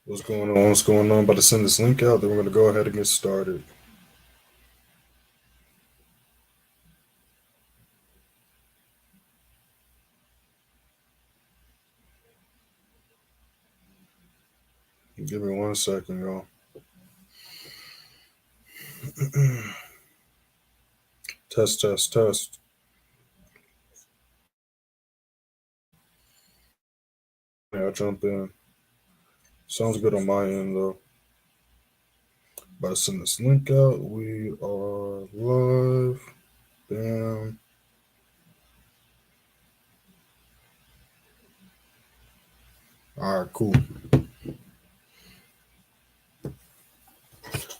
What's going on? What's going on? About to send this link out. Then we're going to go ahead and get started. Give me 1 second, y'all. Test, test, test. Yeah, I'll jump in. Sounds good on my end, though. About to send this link out. We are live. Bam. All right, cool.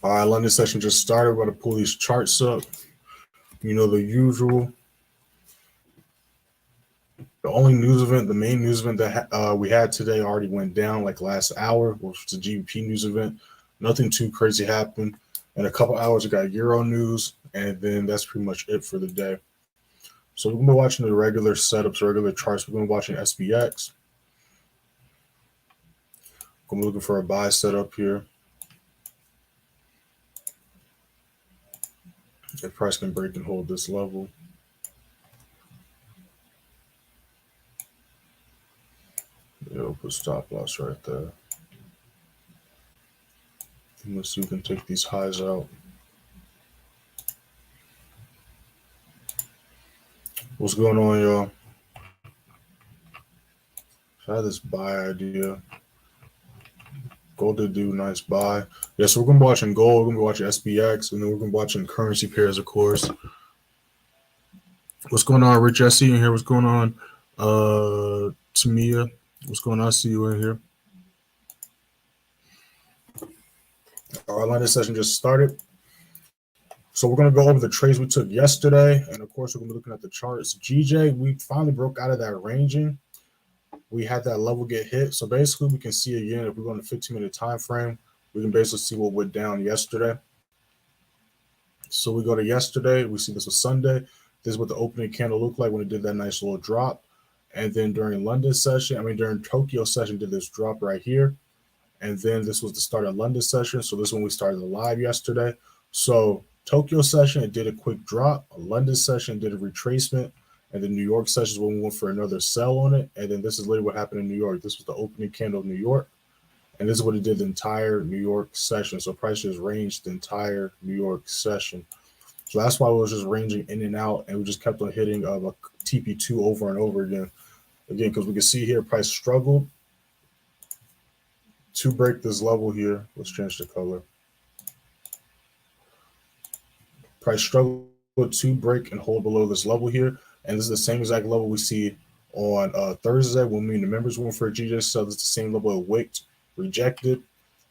All right, London session just started. We're going to pull these charts up. You know, the usual. The only news event, the main news event that we had today already went down like last hour, which was the GBP news event. Nothing too crazy happened. In a couple hours, we got Euro news, and then that's pretty much it for the day. So we're going to be watching the regular setups, regular charts. We're going to be watching SPX. I'm looking for a buy setup here. If price can break and hold this level. Yeah, we'll put stop loss right there. And let's see if we can take these highs out. What's going on, y'all? I had this buy idea. Gold did do nice buy. Yeah, so we're going to be watching gold. We're going to be watching SPX. And then we're going to be watching currency pairs, of course. What's going on, Rich? I see you in here. What's going on, Tamia? What's going on? I see you in here. Our London session just started. So we're going to go over the trades we took yesterday. And, of course, we're going to be looking at the charts. GJ, we finally broke out of that ranging. We had that level get hit. So basically, we can see again, if we go on the 15-minute time frame, we can basically see what went down yesterday. So we go to yesterday. We see this was Sunday. This is what the opening candle looked like when it did that nice little drop. And then during London session, during Tokyo session, did this drop right here. And then this was the start of London session. So this is when we started the live yesterday. So Tokyo session, it did a quick drop. A London session did a retracement. And the New York session is when we went for another sell on it. And then this is literally what happened in New York. This was the opening candle of New York. And this is what it did the entire New York session. So price just ranged the entire New York session. So that's why we was just ranging in and out. And we just kept on hitting a TP2 over and over again. Again, because we can see here, price struggled to break this level here. Let's change the color. Price struggled to break and hold below this level here. And this is the same exact level we see on Thursday when me and the members went for a GJ sell. This is the same level it wicked, rejected.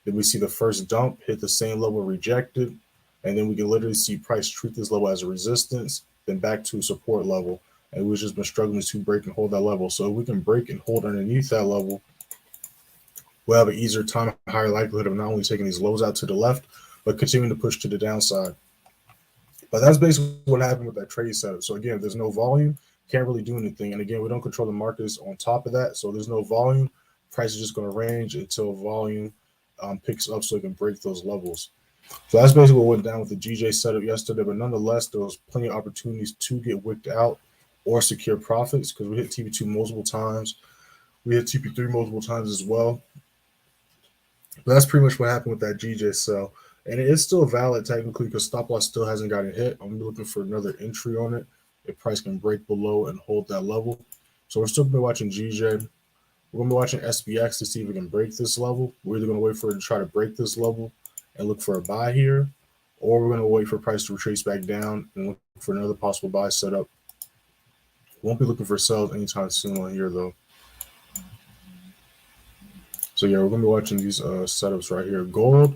Then we see the first dump, hit the same level, rejected. And then we can literally see price treat this level as a resistance, then back to a support level. And we've just been struggling to break and hold that level. So if we can break and hold underneath that level, we'll have an easier time, a higher likelihood of not only taking these lows out to the left, but continuing to push to the downside. But that's basically what happened with that trade setup. So again, there's no volume, can't really do anything. And again, we don't control the markets on top of that. So there's no volume. Price is just going to range until volume picks up so it can break those levels. So that's basically what went down with the GJ setup yesterday. But nonetheless, there was plenty of opportunities to get wicked out or secure profits because we hit TP2 multiple times. We hit TP3 multiple times as well. But that's pretty much what happened with that GJ sell. And it is still valid technically because stop loss still hasn't gotten hit. I'm looking for another entry on it if price can break below and hold that level. So we're still going to be watching GJ. We're going to be watching SPX to see if we can break this level. We're either going to wait for it to try to break this level and look for a buy here, or we're going to wait for price to retrace back down and look for another possible buy setup. Won't be looking for sales anytime soon on here, though. So, yeah, we're going to be watching these setups right here. Gold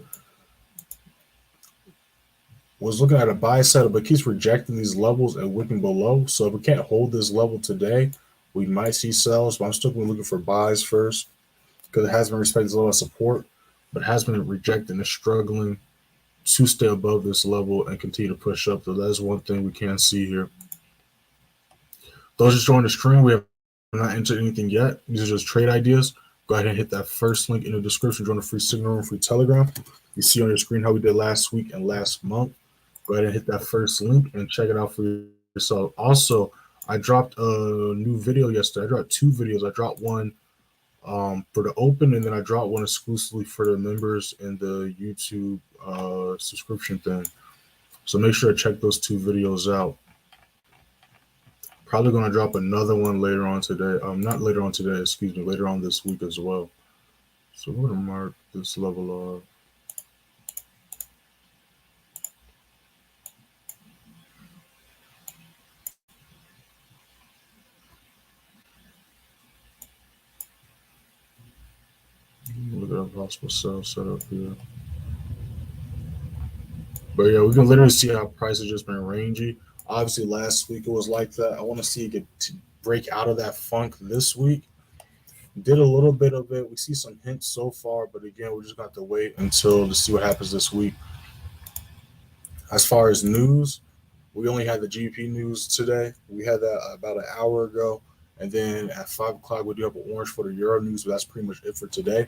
was looking at a buy setup, but keeps rejecting these levels and whipping below. So if we can't hold this level today, we might see sells, but I'm still going to be looking for buys first because it has been respected as a lot of support, but has been rejecting and struggling to stay above this level and continue to push up. So that's one thing we can see here. Those just joined the stream, we have not entered anything yet. These are just trade ideas. Go ahead and hit that first link in the description. Join the free signal room, free Telegram. You see on your screen how we did last week and last month. Go ahead and hit that first link and check it out for yourself. Also, I dropped a new video yesterday. I dropped 2 videos. I dropped one for the open, and then I dropped one exclusively for the members in the YouTube subscription thing. So make sure to check those 2 videos out. Probably going to drop another one later on today. Not later on today, excuse me, later on this week as well. So we're going to mark this level off. Look at our possible sell setup here. But yeah, we can literally see how price has just been rangy. Obviously, last week it was like that. I want to see it get to break out of that funk this week. Did a little bit of it. We see some hints so far, but again, we're just going to have to wait until to see what happens this week. As far as news, we only had the GBP news today. We had that about an hour ago. And then at 5 o'clock, we do have an orange for the Euro news, but that's pretty much it for today.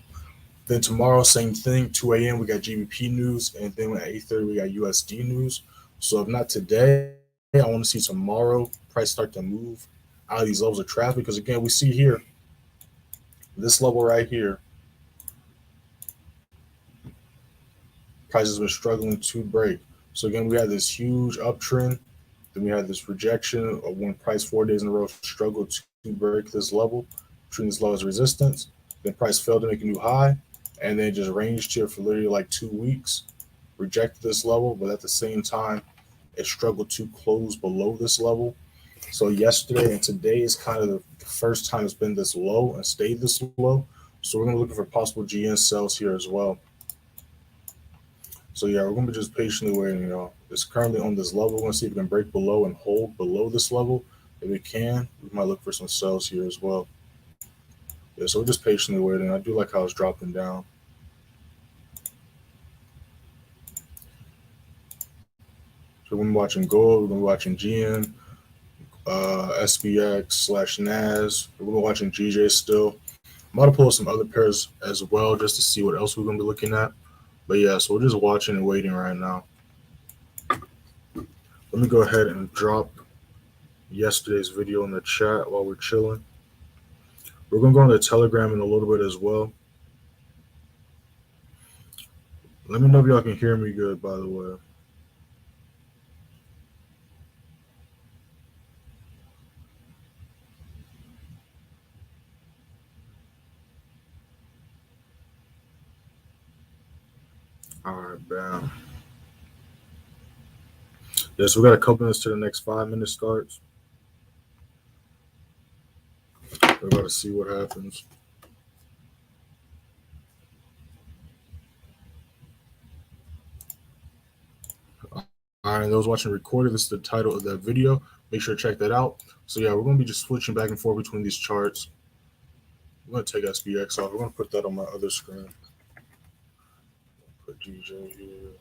Then tomorrow, same thing, 2 a.m., we got GBP news. And then at 8:30, we got USD news. So if not today, I want to see tomorrow price start to move out of these levels of traffic. Because again, we see here, this level right here, price has been struggling to break. So again, we had this huge uptrend. Then we had this rejection of when price 4 days in a row struggled to break this level, treating this low as resistance. Then price failed to make a new high, and then just ranged here for literally like 2 weeks, rejected this level, but at the same time, it struggled to close below this level. So yesterday and today is kind of the first time it's been this low and stayed this low. So we're going to be looking for possible GN sells here as well. So yeah, we're going to be just patiently waiting, y'all. It's currently on this level. We're going to see if we can break below and hold below this level. If we can, we might look for some sells here as well. Yeah, so we're just patiently waiting. I do like how it's dropping down. So we're watching gold, we're going to be watching GN, SPX/NAS. We're going to be watching GJ still. I'm about to pull some other pairs as well just to see what else we're going to be looking at. But yeah, so we're just watching and waiting right now. Let me go ahead and drop yesterday's video in the chat while we're chilling. We're going to go on the Telegram in a little bit as well. Let me know if y'all can hear me good, by the way. All right, bam. Yeah, so we got a couple minutes to the next 5-minute starts. We're about to see what happens. All right, and those watching recorded, this is the title of that video. Make sure to check that out. So yeah, we're going to be just switching back and forth between these charts. I'm going to take SPX off. We're going to put that on my other screen. Put GJ here.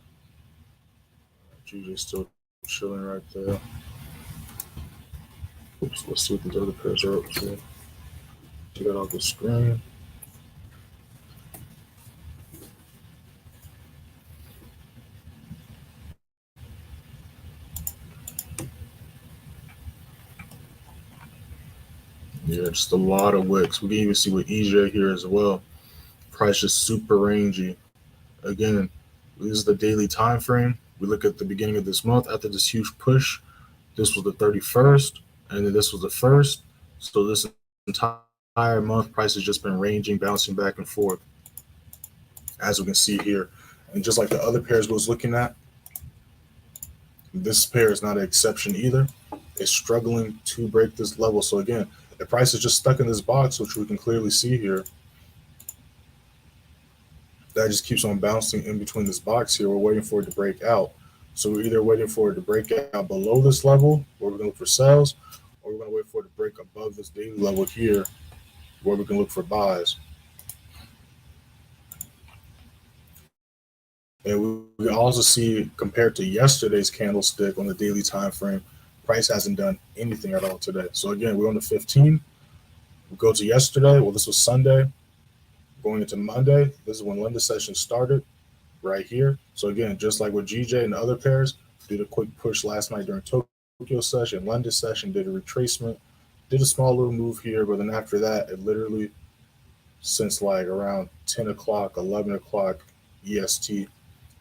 GJ still chilling right there. Oops, let's see what these other pairs are up to. Take that off the screen. Yeah, just a lot of wicks. We can even see with EJ here as well. Price just super rangy. Again, this is the daily time frame. We look at the beginning of this month after this huge push. This was the 31st, and then this was the 1st. So this entire month, price has just been ranging, bouncing back and forth, as we can see here. And just like the other pairs we was looking at, this pair is not an exception either. It's struggling to break this level. So again, the price is just stuck in this box, which we can clearly see here. That just keeps on bouncing in between this box here. We're waiting for it to break out. So we're either waiting for it to break out below this level, where we're going to look for sells, or we're going to wait for it to break above this daily level here, where we can look for buys. And we also see, compared to yesterday's candlestick on the daily time frame, price hasn't done anything at all today. So again, we're on the 15. We go to yesterday. Well, this was Sunday. going into Monday, this is when London session started right here. So again, just like with GJ and the other pairs, did a quick push last night during Tokyo session, London session, did a retracement, did a small little move here, but then after that, it literally, since like around 10 o'clock, 11 o'clock EST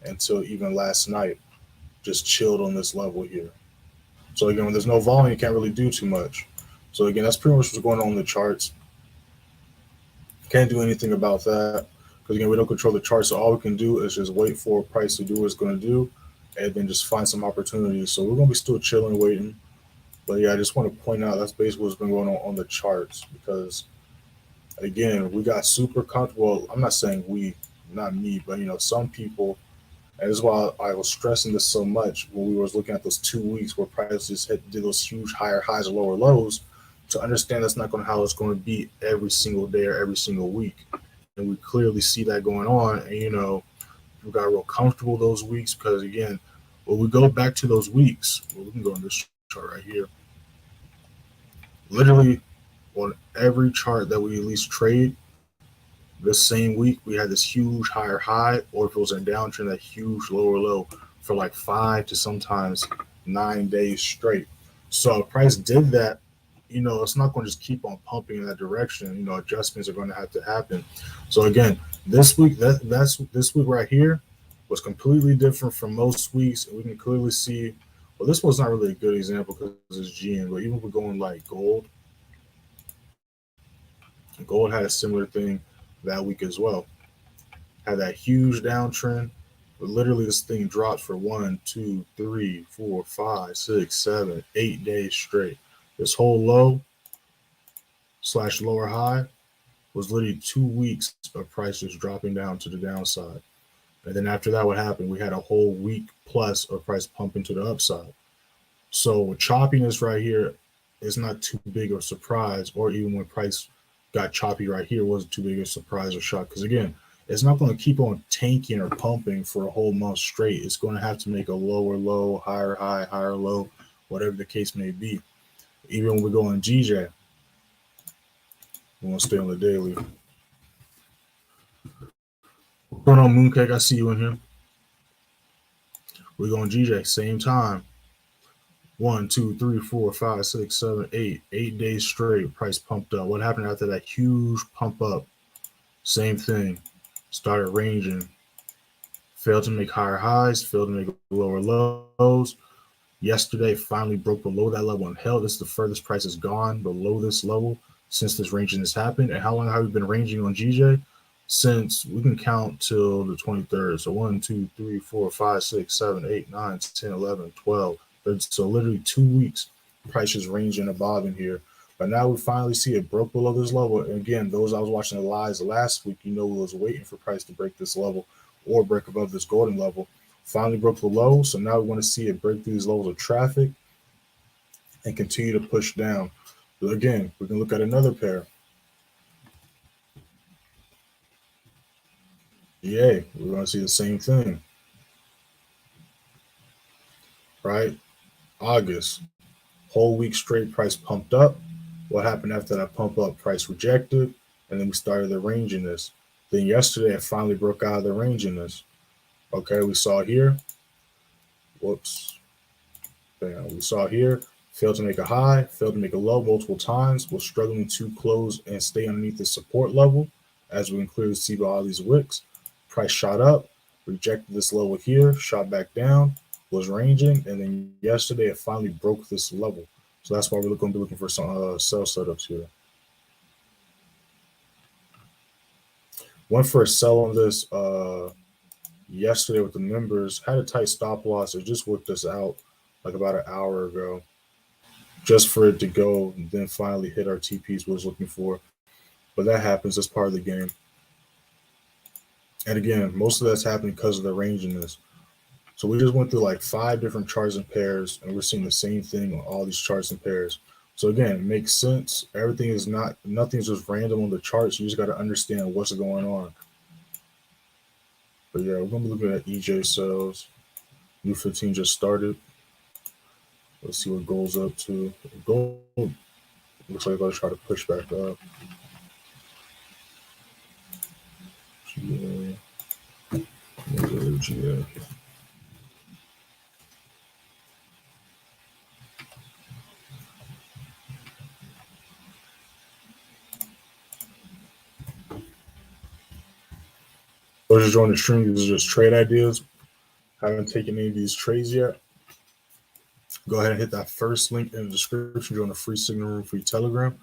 until even last night, just chilled on this level here. So again, when there's no volume, you can't really do too much. So again, that's pretty much what's going on in the charts. Can't do anything about that because again, we don't control the chart. So all we can do is just wait for price to do what it's going to do, and then just find some opportunities. So we're going to be still chilling, waiting. But yeah, I just want to point out that's basically what's been going on the charts because again, we got super comfortable. I'm not saying we, not me, but some people. And this is why I was stressing this so much when we was looking at those 2 weeks where prices did those huge higher highs or lower lows, to understand that's not going to how it's going to be every single day or every single week. And we clearly see that going on. And we got real comfortable those weeks because again, when we go back to those weeks, we can go on this chart right here. Literally on every chart that we at least trade, this same week we had this huge higher high, or if it was a downtrend, that huge lower low for like 5 to sometimes 9 days straight. So if price did that, it's not going to just keep on pumping in that direction. Adjustments are going to have to happen. So again, this week, that's this week right here was completely different from most weeks, and we can clearly see. Well, this was not really a good example because it's GN, but even if we're going like gold had a similar thing that week as well. Had that huge downtrend, but literally this thing dropped for 1, 2, 3, 4, 5, 6, 7, 8 days straight. This whole low / lower high was literally 2 weeks of prices dropping down to the downside. And then after that, what happened? We had a whole week plus of price pumping to the upside. So choppiness right here is not too big of a surprise, or even when price got choppy right here wasn't too big of a surprise or shock. Because again, it's not going to keep on tanking or pumping for a whole month straight. It's going to have to make a lower low, higher high, higher low, whatever the case may be. Even when we go on GJ, we want to stay on the daily. What's going on, Mooncake? I see you in here. We go on GJ, same time. 1, 2, 3, 4, 5, 6, 7, 8. 8 days straight, price pumped up. What happened after that huge pump up? Same thing. Started ranging. Failed to make higher highs, failed to make lower lows. Yesterday, finally broke below that level and held. This is the furthest price has gone below this level since this ranging has happened. And how long have we been ranging on GJ? Since we can count till the 23rd. So 1, 2, 3, 4, 5, 6, 7, 8, 9, 10, 11, 12. So literally 2 weeks, price is ranging above in here. But now we finally see it broke below this level. And again, those I was watching the lives last week, we was waiting for price to break this level or break above this golden level. Finally broke the low. So now we want to see it break through these levels of traffic and continue to push down. But again, we can look at another pair. Yay, we're going to see the same thing. Right? August, whole week straight, price pumped up. What happened after that pump up? Price rejected, and then we started the ranginess. Then yesterday, it finally broke out of the ranginess. Okay, we saw here. Whoops. Bam. We saw here, failed to make a high, failed to make a low multiple times, was struggling to close and stay underneath the support level, as we can clearly see by all these wicks. Price shot up, rejected this level here, shot back down, was ranging, and then yesterday it finally broke this level. So that's why we're going to be looking for some sell setups here. Went for a sell on this yesterday with the members. Had a tight stop loss. It just worked us out like about an hour ago, just for it to go and then finally hit our TPs we was looking for. But that happens. That's part of the game. And again, most of that's happening because of the ranginess. So we just went through like 5 different charts and pairs, and we're seeing the same thing on all these charts and pairs. So again, it makes sense. Everything is nothing's just random on the charts. You just got to understand what's going on. But yeah, we're going to be looking at EJ sales. New 15 just started. Let's see what gold's up to. Gold looks like I'll try to push back up. GA. Those just joining the stream, these are just trade ideas. Haven't taken any of these trades yet. Go ahead and hit that first link in the description. Join the free signal room, free Telegram.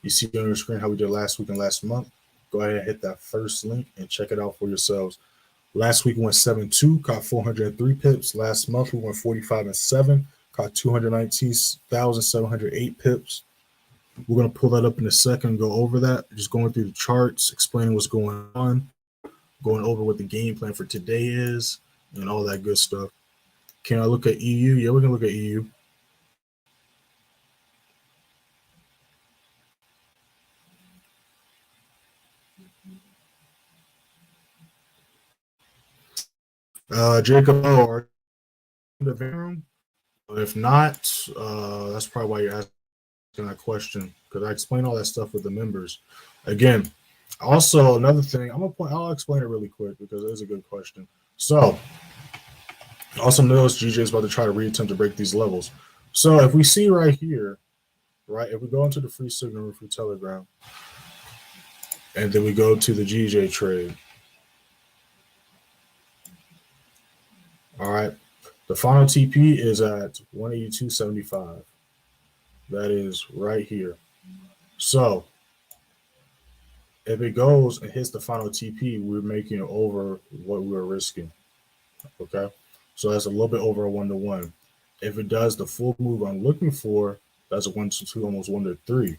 You see on your screen how we did last week and last month. Go ahead and hit that first link and check it out for yourselves. Last week we went 7-2, caught 403 pips. Last month we went 45-7, caught 219,708 pips. We're going to pull that up in a second, go over that. Just going through the charts, explaining what's going on, going over what the game plan for today is, and all that good stuff. Can I look at EU? Yeah, we can look at EU. Jacob, are in the room? If not, that's probably why you're asking that question, because I explain all that stuff with the members. Again, also another thing, I'll explain it really quick because it is a good question. So, also notice GJ is about to try to reattempt to break these levels. So if we see right here, right, if we go into the free signal room, free Telegram, and then we go to the GJ trade. All right, the final TP is at 182.75. That is right here. So if it goes and hits the final TP, we're making over what we're risking. Okay, so that's a little bit over a 1-to-1. If it does the full move I'm looking for, that's a 1-to-2, almost 1-to-3.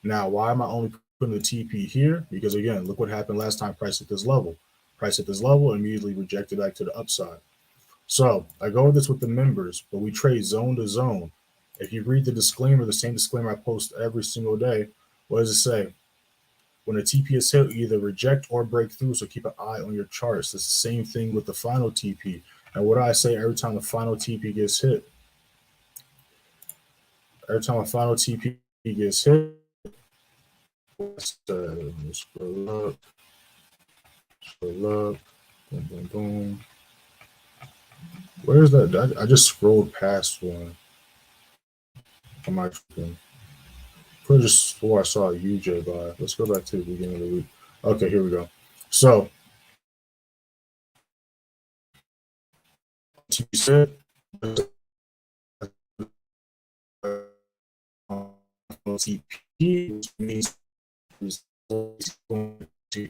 Now, why am I only putting the TP here? Because again, look what happened last time. Price at this level. Price at this level immediately rejected back to the upside. So I go over this with the members, but we trade zone to zone. If you read the disclaimer, the same disclaimer I post every single day, what does it say? When a TP is hit, either reject or break through, so keep an eye on your charts. It's the same thing with the final TP. And what do I say every time the final TP gets hit? Every time a final TP gets hit, scroll up, boom, boom, boom. Where's that? I just scrolled past one. On my screen. Could have just swore I saw a UJPY. Let's go back to the beginning of the week. Okay, here we go. So, you said TP means going to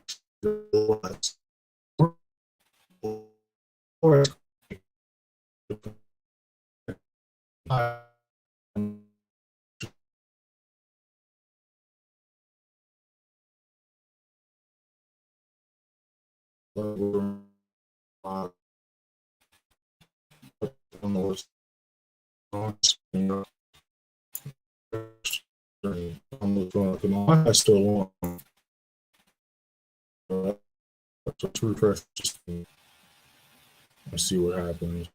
or I'm still on. Let's refresh. Let's see what happens.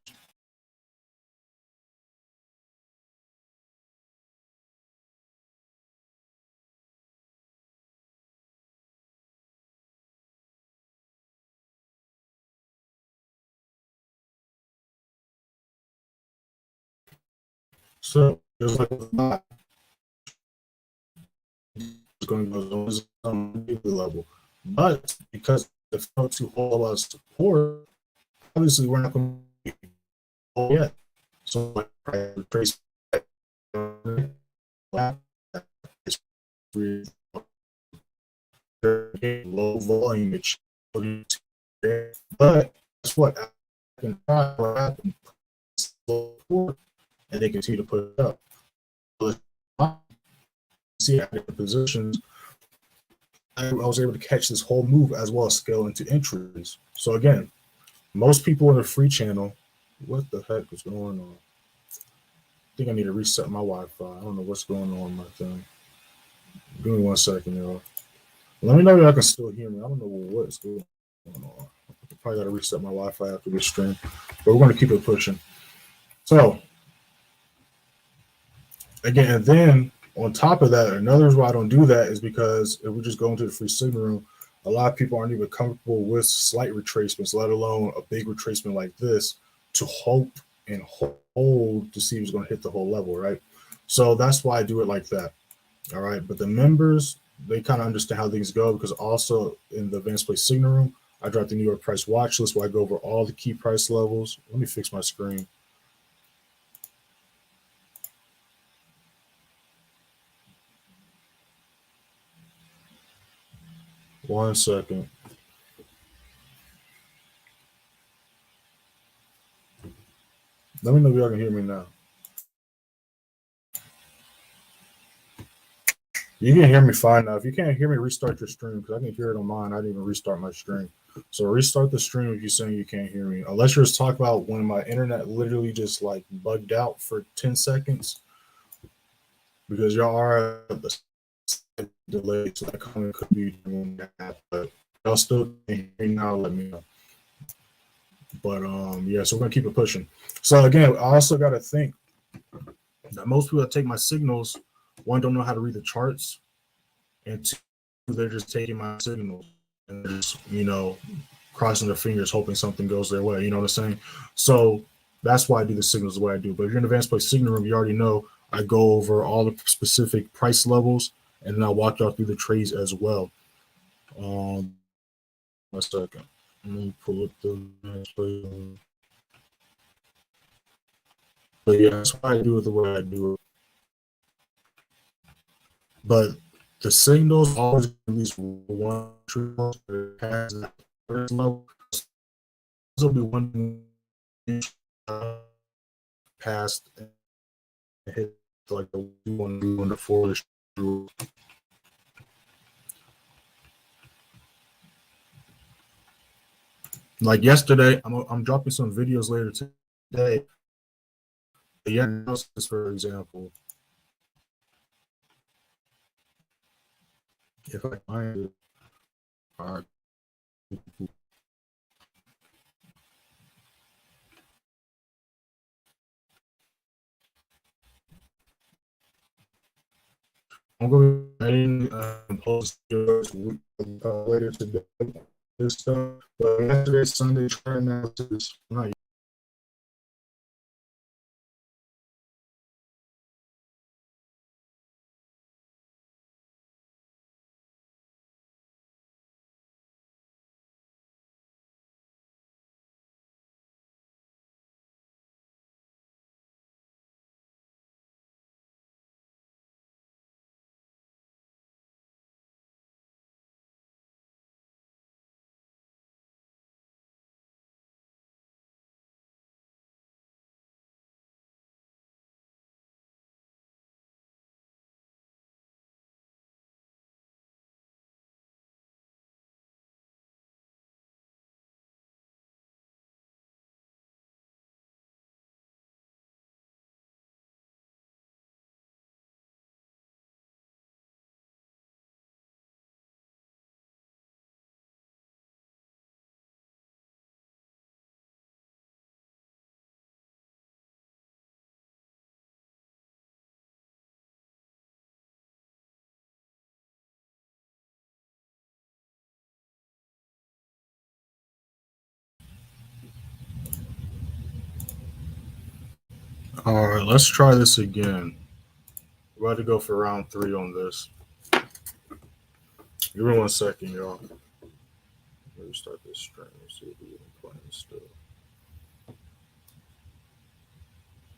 So just like that, it's going to go on the level, but because the folks who hold us support, obviously we're not going to be hold yet. So like trace low volume, but that's what happened. And they continue to put it up. See at different positions, I was able to catch this whole move as well as scale into entries. So again, most people in the free channel, what the heck is going on? I think I need to reset my Wi-Fi. I don't know what's going on with my thing. Give me 1 second, y'all. Let me know if y'all can still hear me. I don't know what's going on. I probably got to reset my Wi-Fi after this stream, but we're going to keep it pushing. So again, and then on top of that, another reason why I don't do that is because if we just go into the free signal room, A lot of people aren't even comfortable with slight retracements, let alone a big retracement like this, to hope and hold to see who's going to hit the whole level, right? So that's why I do it like that. All right. But the members, they kind of understand how things go, because also in the advanced play signal room, I drop the New York price watch list where I go over all the key price levels. Let me fix my screen. One second. Let me know if y'all can hear me now. You can hear me fine now. If you can't hear me, restart your stream, because I can hear it on mine. I didn't even restart my stream. So restart the stream if you're saying you can't hear me. Unless you're just talking about when my internet literally just like bugged out for 10 seconds. Because y'all are at the delay, so that comment could be doing that. But y'all still can hear me now, let me know. But yeah, so we're gonna keep it pushing. So again, I also gotta think that most people that take my signals, one, don't know how to read the charts, and two, they're just taking my signals and just, you know, crossing their fingers hoping something goes their way. You know what I'm saying? So that's why I do the signals the way I do. But if you're in advanced play signal room, you already know I go over all the specific price levels, and then I'll walk y'all through the trades as well. 1 second. Let me pull up the advanced play. But yeah, that's why I do it the way I do it. But the signals always at least one past that first level. This will be one past and hit like the one to four. Like yesterday, I'm dropping some videos later today. The analysis, for example, if I find it, all right. I'm going to post later today. This stuff, but yesterday Sunday chart analysis. Not all right, let's try this again. We're about to go for round 3 on this. Give me 1 second, y'all. Let me start this stream. See if we can play still.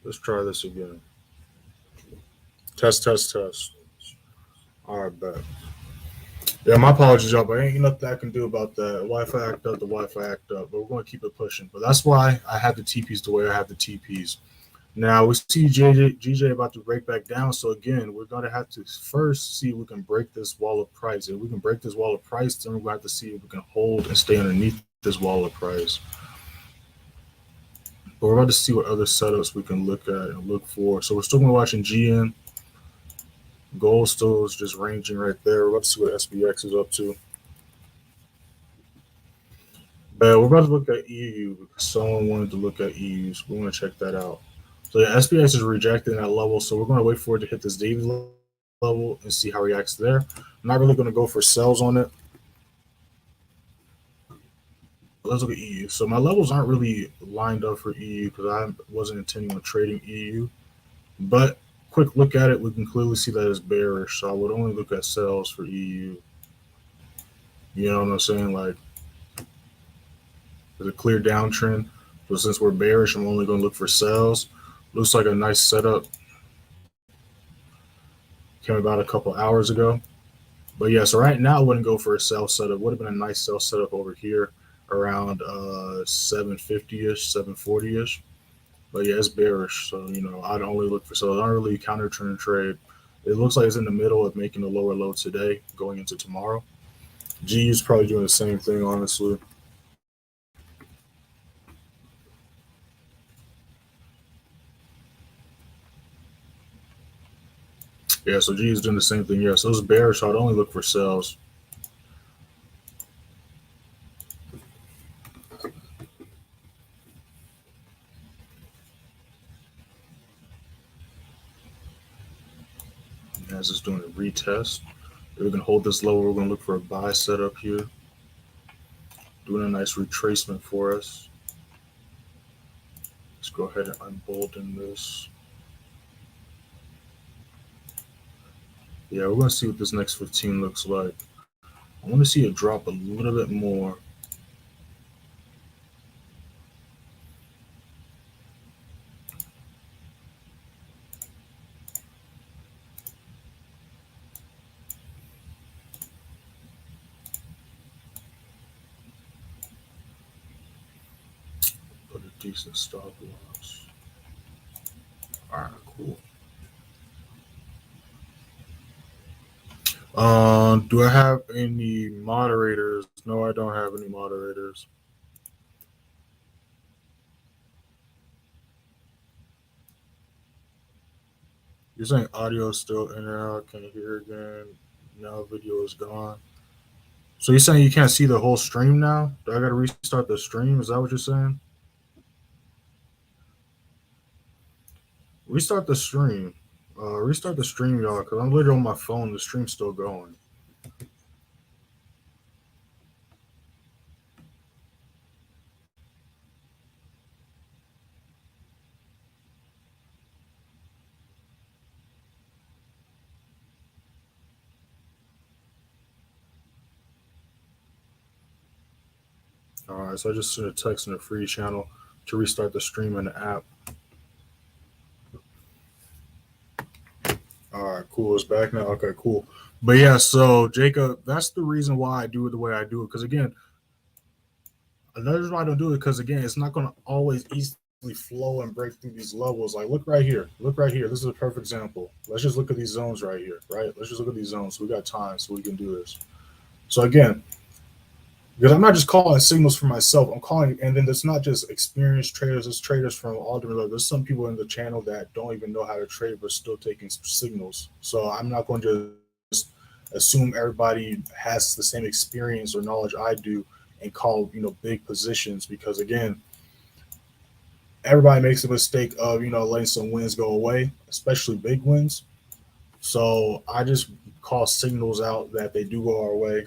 Let's try this again. Test, test, test. All right, bet. Yeah, my apologies, y'all, but ain't nothing I can do about that. Wi-Fi act up, the Wi-Fi act up, but we're going to keep it pushing. But that's why I have the TPs the way I have the TPs. Now we see GJ about to break back down. So again, we're going to have to first see if we can break this wall of price. If we can break this wall of price, then we're going to have to see if we can hold and stay underneath this wall of price. But we're about to see what other setups we can look at and look for. So we're still going to watching GN. Gold still is just ranging right there. We're about to see what SPX is up to. We're about to look at EU because someone wanted to look at EU. So we want to check that out. So yeah, SPX is rejecting that level. So we're going to wait for it to hit this daily level and see how it reacts there. I'm not really going to go for sells on it. let's look at EU. So my levels aren't really lined up for EU because I wasn't intending on trading EU. But quick look at it, we can clearly see that it's bearish. So I would only look at sells for EU. You know what I'm saying? Like, there's a clear downtrend. So since we're bearish, I'm only going to look for sells. Looks like a nice setup. Came about a couple hours ago. But yeah, so right now I wouldn't go for a sell setup. Would have been a nice sell setup over here around 750-ish, 740-ish. But yeah, it's bearish. So, I'd only look for sells. I don't really counter trend trade. It looks like it's in the middle of making a lower low today going into tomorrow. G is probably doing the same thing, honestly. Yeah, so G is doing the same thing. Yeah, so it's bearish. I'd only look for sells. As it's doing a retest. We're going to hold this low. We're going to look for a buy setup here. Doing a nice retracement for us. Let's go ahead and unbolden this. Yeah, we're going to see what this next 15 looks like. I want to see it drop a little bit more. Put a decent stop loss. All right, cool. Do I have any moderators? No, I don't have any moderators. You're saying audio is still in and out. Can you hear again? Now video is gone. So you're saying you can't see the whole stream now? Do I got to restart the stream? Is that what you're saying? Restart the stream. Restart the stream, y'all, because I'm literally on my phone. The stream's still going. All right, so I just sent a text in the free channel to restart the stream in the app. All right, cool. It's back now. Okay, cool. But yeah, so Jacob, that's the reason why I do it the way I do it. Because again, another reason why I don't do it because again, it's not going to always easily flow and break through these levels. Like, look right here. Look right here. This is a perfect example. Let's just look at these zones right here. Right. Let's just look at these zones. So we got time, so we can do this. So again, because I'm not just calling signals for myself, I'm calling, and then it's not just experienced traders, it's traders from all different levels. There's some people in the channel that don't even know how to trade but still taking signals. So I'm not going to just assume everybody has the same experience or knowledge I do and call, big positions, because again, everybody makes a mistake of, letting some wins go away, especially big wins. So I just call signals out that they do go our way.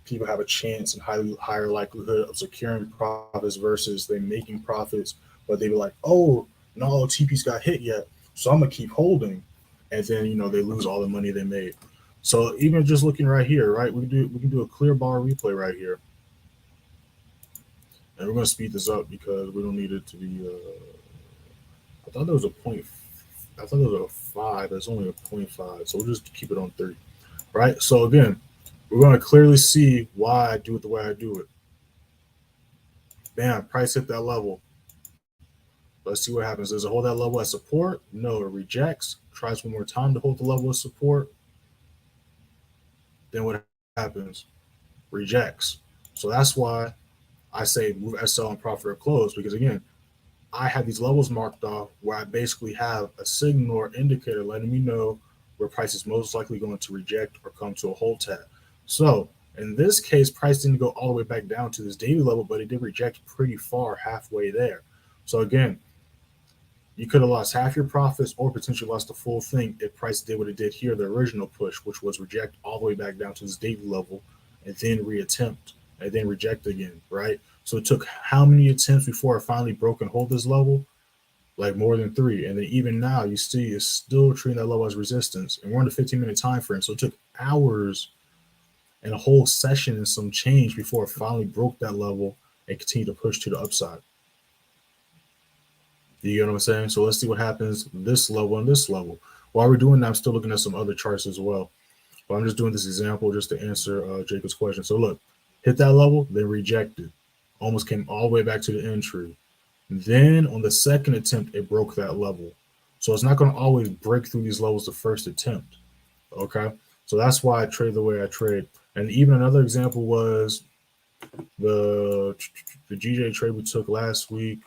People have a chance and higher likelihood of securing profits versus they making profits, but they be like, oh, no TP's got hit yet, so I'm gonna keep holding, and then they lose all the money they made. So even just looking right here, right, we can do a clear bar replay right here, and we're gonna speed this up because we don't need it to be. I thought there was a point. I thought there was a 5. There's only a 0.5, so we'll just keep it on 3. Right. So again, we're going to clearly see why I do it the way I do it. Bam, price hit that level. Let's see what happens. Does it hold that level as support? No, it rejects. Tries one more time to hold the level of support. Then what happens? Rejects. So that's why I say move SL and profit or close, because again, I have these levels marked off where I basically have a signal or indicator letting me know where price is most likely going to reject or come to a hold tag. So in this case, price didn't go all the way back down to this daily level, but it did reject pretty far, halfway there. So again, you could have lost half your profits or potentially lost the full thing if price did what it did here, the original push, which was reject all the way back down to this daily level and then reattempt and then reject again, right? So it took how many attempts before it finally broke and hold this level? Like more than 3. And then even now, you see it's still treating that level as resistance. And we're on the 15-minute time frame. So it took hours and a whole session and some change before it finally broke that level and continued to push to the upside. You get what I'm saying? So let's see what happens this level and this level. While we're doing that, I'm still looking at some other charts as well. But I'm just doing this example just to answer Jacob's question. So look, hit that level, then rejected. Almost came all the way back to the entry. Then on the second attempt, it broke that level. So it's not going to always break through these levels the first attempt. Okay. So that's why I trade the way I trade. And even another example was the GJ trade we took last week.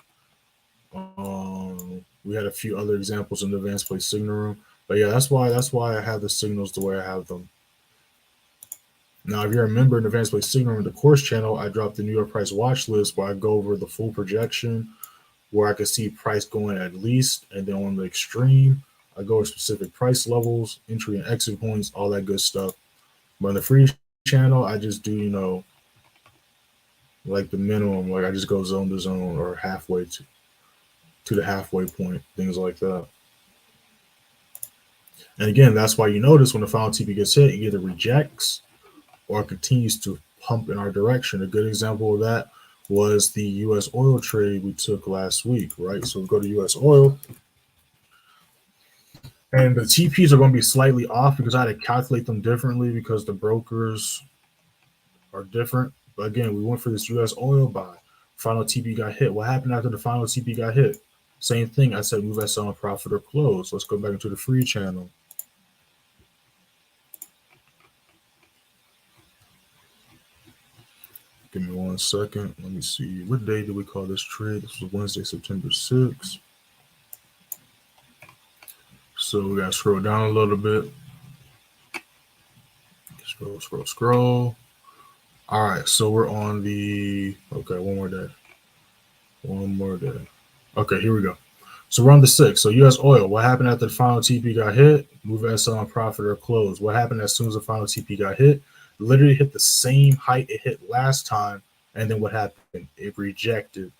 We had a few other examples in the advanced play signal room. But yeah, that's why I have the signals the way I have them. Now, if you're a member in the advanced play signal room, the course channel, I dropped the New York price watch list where I go over the full projection, where I can see price going at least, and then on the extreme, I go over specific price levels, entry and exit points, all that good stuff. But in the free channel, I just do, like the minimum, like I just go zone to zone or halfway to the halfway point, things like that. And again, that's why you notice when the final TP gets hit, it either rejects or continues to pump in our direction. A good example of that was the US oil trade we took last week, right? So we go to US oil, and the TPs are going to be slightly off because I had to calculate them differently because the brokers are different. But again, we went for this US oil buy. Final TP got hit. What happened after the final TP got hit? Same thing. I said move SL on profit or close. Let's go back into the free channel. Give me 1 second. Let me see. What day did we call this trade? This was Wednesday, September 6th. So we got to scroll down a little bit. Scroll. All right. So we're on the, okay, one more day. Okay, here we go. So we're on the 6th. So US oil, what happened after the final TP got hit? Move SL on profit or close. What happened as soon as the final TP got hit? Literally hit the same height it hit last time. And then what happened? It rejected.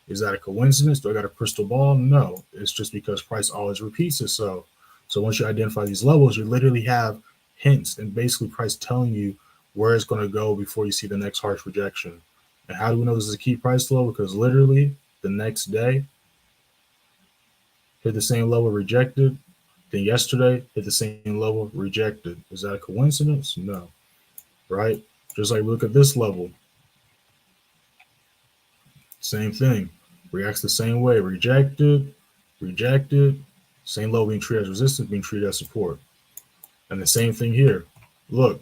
Is that a coincidence? Do I got a crystal ball? No. It's just because price always repeats itself. So once you identify these levels, you literally have hints and basically price telling you where it's going to go before you see the next harsh rejection. And how do we know this is a key price level? Because literally the next day hit the same level, rejected. Then yesterday hit the same level, rejected. Is that a coincidence? No. Right? Just like look at this level. Same thing. Reacts the same way. Rejected. Same level being treated as resistance, being treated as support. And the same thing here. Look,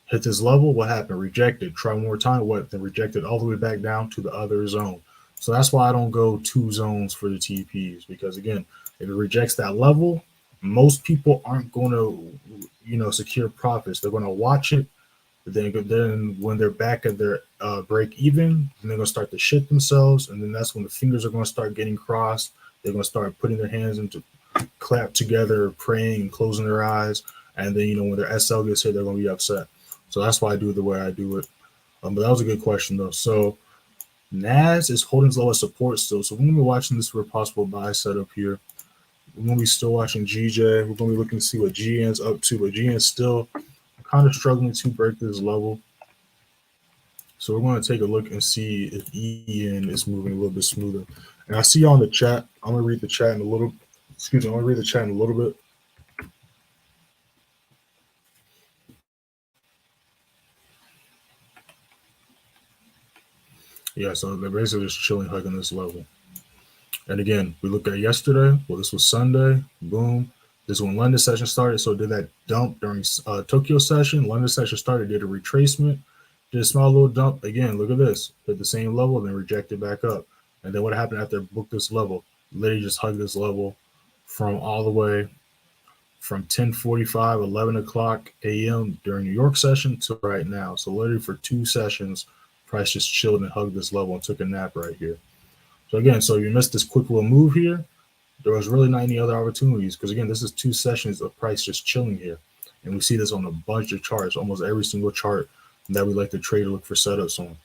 hit this level. What happened? Rejected. Try one more time. What? Then rejected all the way back down to the other zone. So that's why I don't go 2 zones for the TPs, because again, if it rejects that level, most people aren't going to, secure profits. They're going to watch it. Then when they're back at their break even, then they're going to start to shit themselves. And then that's when the fingers are going to start getting crossed. They're going to start putting their hands into clap together, praying and closing their eyes. And then, when their SL gets hit, they're going to be upset. So that's why I do it the way I do it. But that was a good question, though. So NAS is holding its lower support still. So we're going to be watching this for a possible buy setup here. We're going to be still watching GJ. We're going to be looking to see what GN's up to. But GN's still kind of struggling to break this level. So we're going to take a look and see if EN is moving a little bit smoother. And I see you on the chat. I'm going to read the chat in a little. Excuse me. I'm going to read the chat in a little bit. Yeah, so they're basically just chilling, hugging this level. And again, we look at yesterday. Well, this was Sunday. Boom. This is when London session started. So did that dump during Tokyo session. London session started, did a retracement, did a small little dump. Again, look at this. Hit the same level, then rejected back up. And then what happened after it booked this level? Literally just hugged this level from all the way from 10:45, 11 o'clock a.m. during New York session to right now. So literally for 2 sessions, price just chilled and hugged this level and took a nap right here. So again, so you missed this quick little move here. There was really not any other opportunities because again, this is 2 sessions of price just chilling here. And we see this on a bunch of charts. Almost every single chart that we like to trade or look for setups on.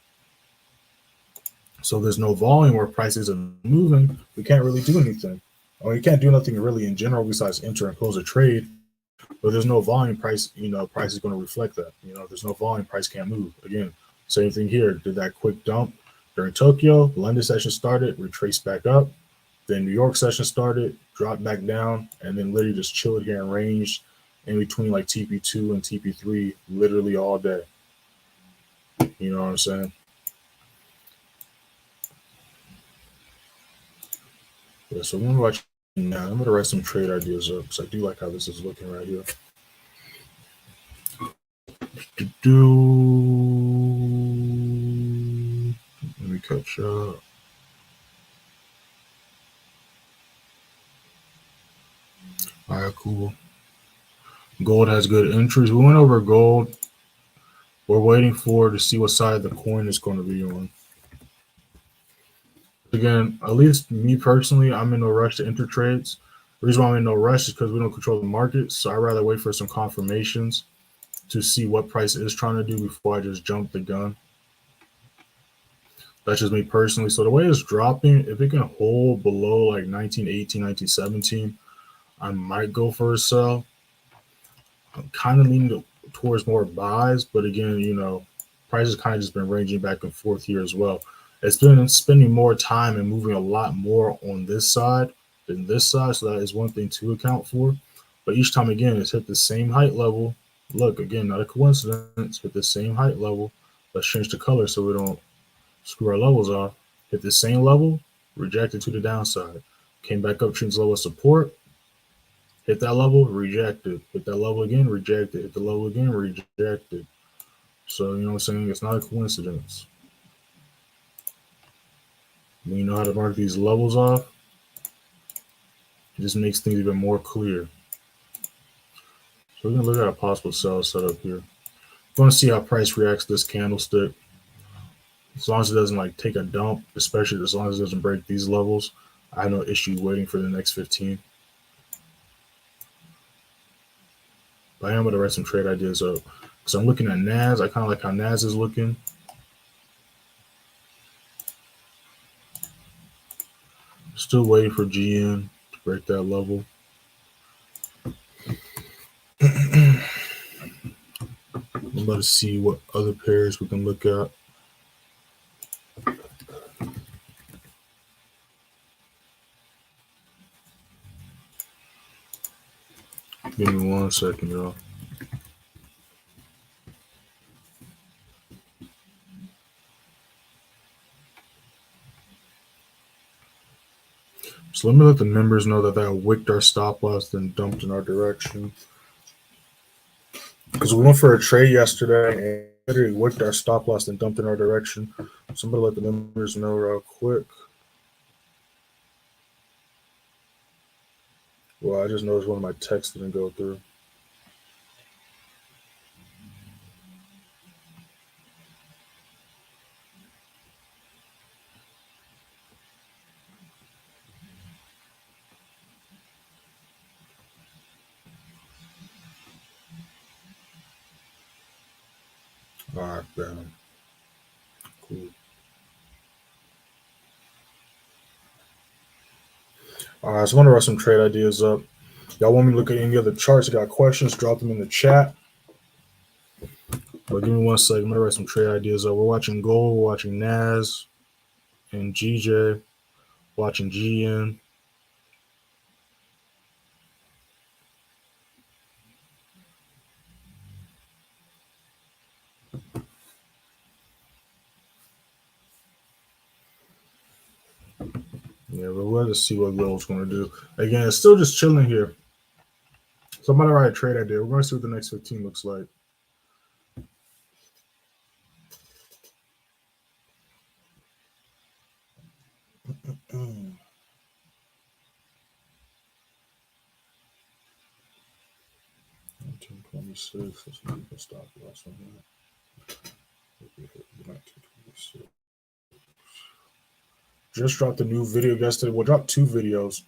So there's no volume where prices are moving. We can't really do anything. Or you can't do nothing really in general besides enter and close a trade. But there's no volume, price, price is going to reflect that. If there's no volume, price can't move. Again, same thing here. Did that quick dump during Tokyo. London session started, retraced back up. Then New York session started, dropped back down, and then literally just chilled here and ranged in between like TP2 and TP3 literally all day. You know what I'm saying? Yeah, so I'm going to watch now. I'm going to write some trade ideas up because I do like how this is looking right here. Let me catch up. All right, cool. Gold has good entries. We went over gold. We're waiting to see what side the coin is going to be on. Again, at least me personally, I'm in no rush to enter trades. The reason why I'm in no rush is because we don't control the market. So I'd rather wait for some confirmations to see what price is trying to do before I just jump the gun. That's just me personally. So the way it's dropping, if it can hold below like 1918, 1917, I might go for a sell. I'm kind of leaning towards more buys, but again, prices kind of just been ranging back and forth here as well. It's been spending more time and moving a lot more on this side than this side, so that is one thing to account for. But each time, again, it's hit the same height level. Look, again, not a coincidence, hit the same height level. Let's change the color so we don't screw our levels off. Hit the same level, rejected to the downside. Came back up, trends level of support. Hit that level, rejected. Hit that level again, rejected. Hit the level again, rejected. So, you know what I'm saying? It's not a coincidence. When you know how to mark these levels off, it just makes things even more clear. So we're going to look at a possible sell setup here. We're going to see how price reacts to this candlestick. As long as it doesn't like take a dump, especially as long as it doesn't break these levels, I have no issue waiting for the next 15. But I am going to write some trade ideas up. Because I'm looking at NAS. I kind of like how NAS is looking. Still waiting for GN to break that level. I'm about to see what other pairs we can look at. Give me 1 second, y'all. So let me let the members know that wicked our stop loss, then dumped in our direction. Because we went for a trade yesterday and literally wicked our stop loss, then dumped in our direction. So I'm going to let the members know real quick. Well, I just noticed one of my texts didn't go through. All right, man. Cool. All right, so I'm going to write some trade ideas up. Y'all want me to look at any other charts? You got questions? Drop them in the chat. But give me 1 second. I'm going to write some trade ideas up. We're watching gold. We're watching NAS and GJ. Watching GN. Yeah, but we'll have to see what gold's going to do. Again, it's still just chilling here. So I'm going to write a trade idea. We're going to see what the next 15 looks like. Mm. 1926. Let's see if stop loss on that. 1926. Just dropped a new video yesterday. We'll drop 2 videos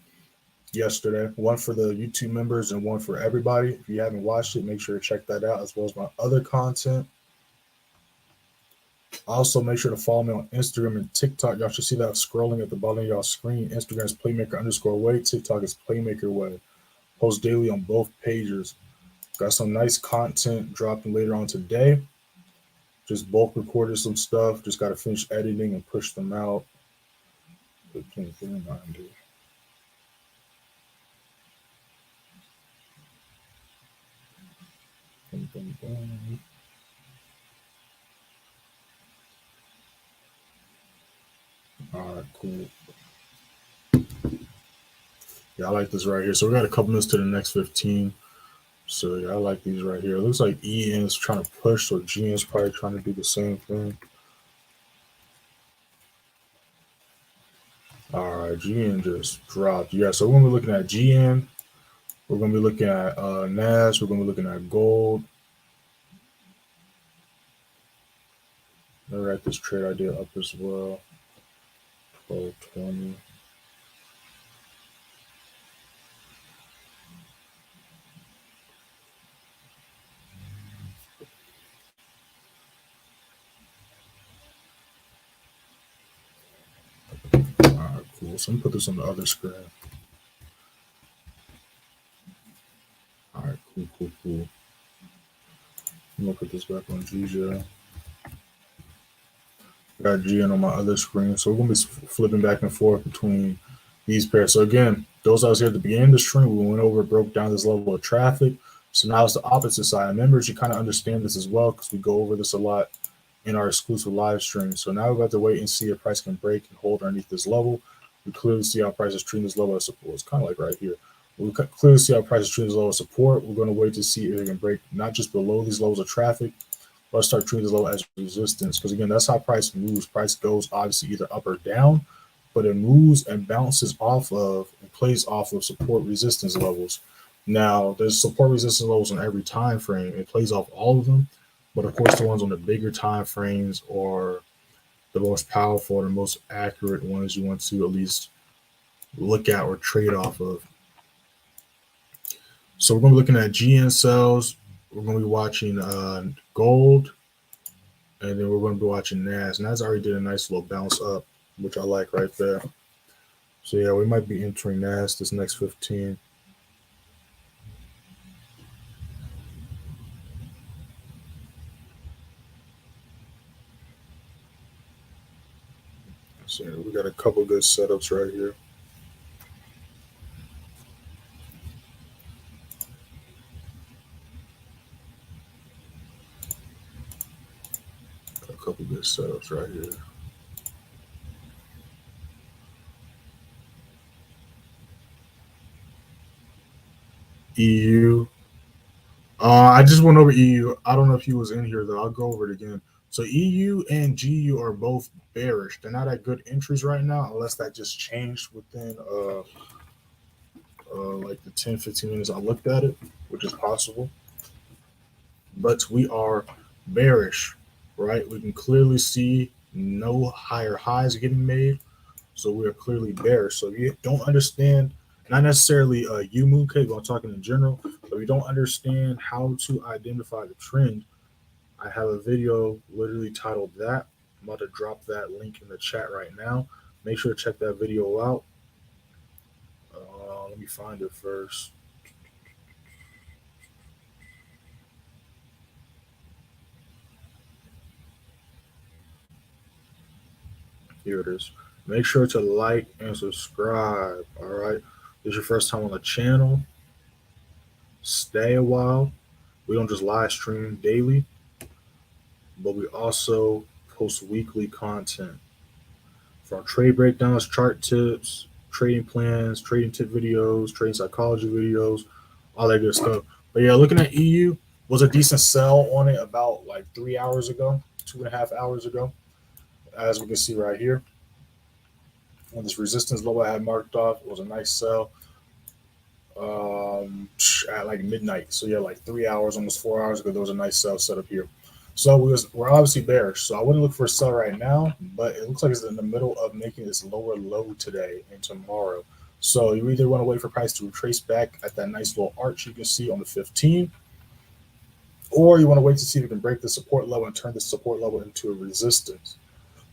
yesterday. One for the YouTube members and one for everybody. If you haven't watched it, make sure to check that out, as well as my other content. Also, make sure to follow me on Instagram and TikTok. Y'all should see that scrolling at the bottom of y'all screen. Instagram is playmaker_way. TikTok is playmaker way. Post daily on both pages. Got some nice content dropping later on today. Just bulk recorded some stuff. Just got to finish editing and push them out. All right, cool. Yeah, I like this right here. So we got a couple minutes to the next 15. So yeah, I like these right here. It looks like EN is trying to push, so GN is probably trying to do the same thing. All right, GN just dropped. Yeah, so we're gonna be looking at GN. We're gonna be looking at NAS. We're gonna be looking at gold. Let me write this trade idea up as well. 1220. All right, cool. So I'm gonna put this on the other screen. All right, cool. I'm gonna put this back on GJ. Got GN on my other screen. So we're gonna be flipping back and forth between these pairs. So again, those I was here at the beginning of the stream, we went over, broke down this level of traffic. So now it's the opposite side. Members, you kind of understand this as well because we go over this a lot in our exclusive live stream. So now we've got to wait and see if price can break and hold underneath this level. We clearly see how price is treating this level of support. It's kind of like right here. We clearly see how price is treating this level of support. We're going to wait to see if it can break not just below these levels of traffic, but start treating this level as resistance. Because again, that's how price moves. Price goes obviously either up or down, but it moves and bounces off of and plays off of support resistance levels. Now, there's support resistance levels on every time frame. It plays off all of them, but of course, the ones on the bigger time frames are the most powerful and the most accurate ones you want to at least look at or trade off of. So we're going to be looking at GN cells. We're going to be watching gold, and then we're going to be watching NAS. NAS already did a nice little bounce up, which I like right there. So yeah, we might be entering NAS this next 15. So we got a couple good setups right here. A couple good setups right here. EU. I just went over EU. I don't know if he was in here though. I'll go over it again. So EU and GU are both bearish. They're not at good entries right now, unless that just changed within like the 10-15 minutes I looked at it, which is possible. But we are bearish, right? We can clearly see no higher highs getting made. So we are clearly bearish. So if you don't understand, not necessarily you Mooncake, but I'm talking in general, but if you don't understand how to identify the trend, I have a video literally titled that. I'm about to drop that link in the chat right now. Make sure to check that video out. Let me find it first. Here it is. Make sure to like and subscribe. All right. If this is your first time on the channel, stay a while. We don't just live stream daily, but we also post weekly content from trade breakdowns, chart tips, trading plans, trading tip videos, trading psychology videos, all that good stuff. But yeah, looking at EU was a decent sell on it about like 3 hours ago, 2.5 hours ago, as we can see right here. On this resistance level I had marked off, it was a nice sell at like midnight. So yeah, like 3 hours, almost 4 hours ago, there was a nice sell set up here. So we're obviously bearish. So I wouldn't look for a sell right now, but it looks like it's in the middle of making this lower low today and tomorrow. So you either want to wait for price to retrace back at that nice little arch you can see on the 15, or you want to wait to see if it can break the support level and turn the support level into a resistance.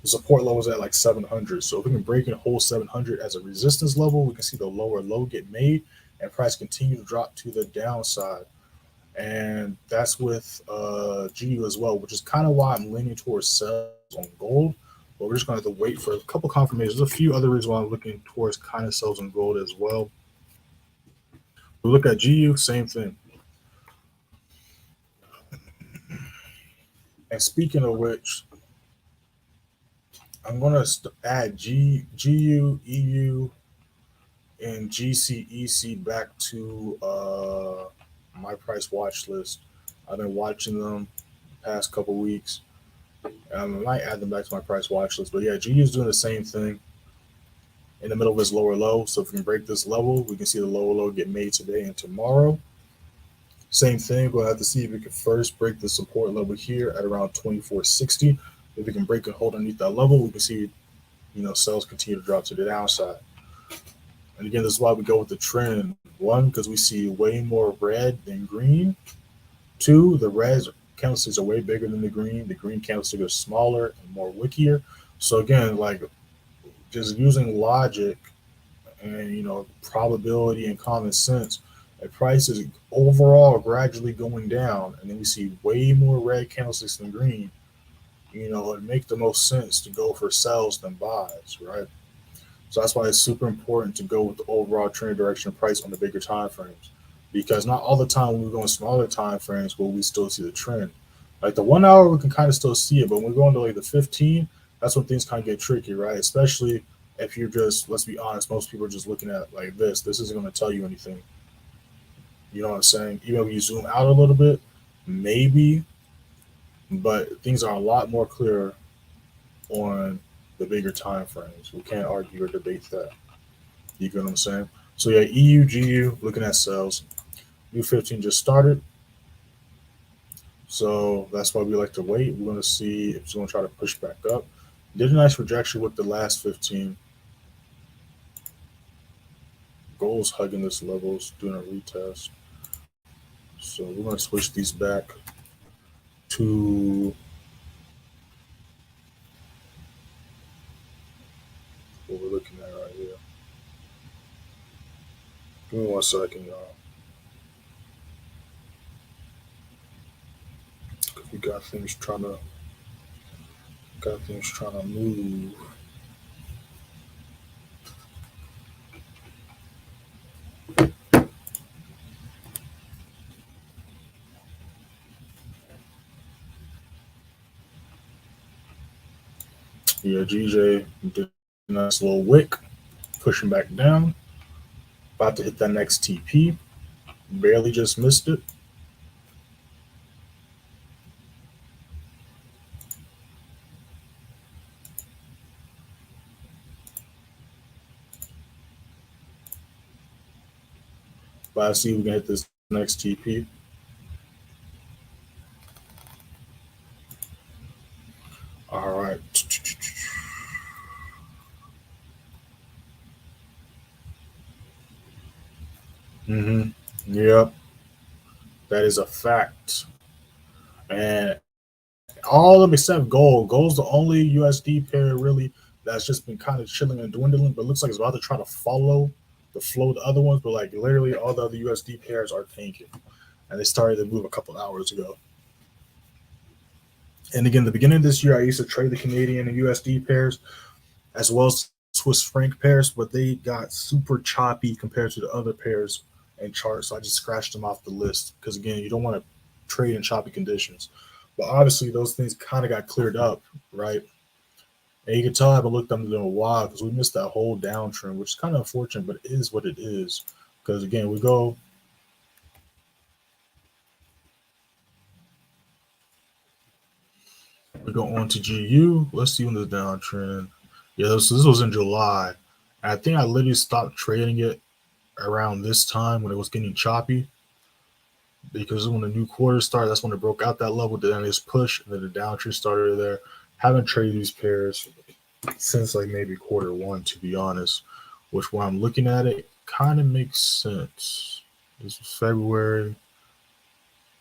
The support level is at like 700. So if we can break and hold 700 as a resistance level, we can see the lower low get made and price continue to drop to the downside. And that's with GU as well, which is kind of why I'm leaning towards sales on gold. But we're just going to have to wait for a couple confirmations. There's a few other reasons why I'm looking towards kind of sales on gold as well. We look at GU, same thing. And speaking of which, I'm going to add GU, EU, and GCEC back to my price watch list. I've been watching them the past couple weeks. I might add them back to my price watch list. But yeah, GU is doing the same thing in the middle of this lower low. So if we can break this level, we can see the lower low get made today and tomorrow. Same thing. We'll have to see if we can first break the support level here at around 2460. If we can break and hold underneath that level, we can see, sales continue to drop to the downside. And again, this is why we go with the trend. One, because we see way more red than green. Two, the red candlesticks are way bigger than the green. The green candlesticks are smaller and more wickier. So again, like just using logic and probability and common sense, the price is overall gradually going down, and then we see way more red candlesticks than green. It makes the most sense to go for sells than buys, right? So that's why it's super important to go with the overall trend direction of price on the bigger time frames, because not all the time when we go in smaller time frames will we still see the trend. Like the 1 hour, we can kind of still see it, but when we go into like the 15, that's when things kind of get tricky, right? Especially if you're just, let's be honest, most people are just looking at like this. This isn't going to tell you anything. You know what I'm saying? Even if you zoom out a little bit, maybe, but things are a lot more clear on the bigger time frames. We can't argue or debate that. You get what I'm saying? So yeah, EU, GU, looking at sales. U15 just started. So that's why we like to wait. We're going to see if it's going to try to push back up. Did a nice rejection with the last 15. Gold's hugging this levels, doing a retest. So we're going to switch these back to what we're looking at right here. Give me 1 second, y'all. We got things trying to move. Yeah, GJ did a nice little wick, pushing back down. About to hit that next TP. Barely just missed it. But I see we can hit this next TP. All right. Mm-hmm. Yep. That is a fact. And all of them except gold. Gold's the only USD pair really that's just been kind of chilling and dwindling, but looks like it's about to try to follow the flow of the other ones. But like literally all the other USD pairs are tanking. And they started to move a couple hours ago. And again, the beginning of this year, I used to trade the Canadian and USD pairs as well as Swiss franc pairs, but they got super choppy compared to the other pairs and charts. So I just scratched them off the list because again, you don't want to trade in choppy conditions. But obviously, those things kind of got cleared up, right? And you can tell I haven't looked under them in a while because we missed that whole downtrend, which is kind of unfortunate, but it is what it is. Because again, we go on to GU. Let's see when this downtrend. Yeah, this was in July. And I think I literally stopped trading it around this time when it was getting choppy. Because when the new quarter started, that's when it broke out that level. Then it's push, and then the downtrend started there. Haven't traded these pairs since like maybe quarter 1, to be honest. Which when I'm looking at it, kind of makes sense. This was February.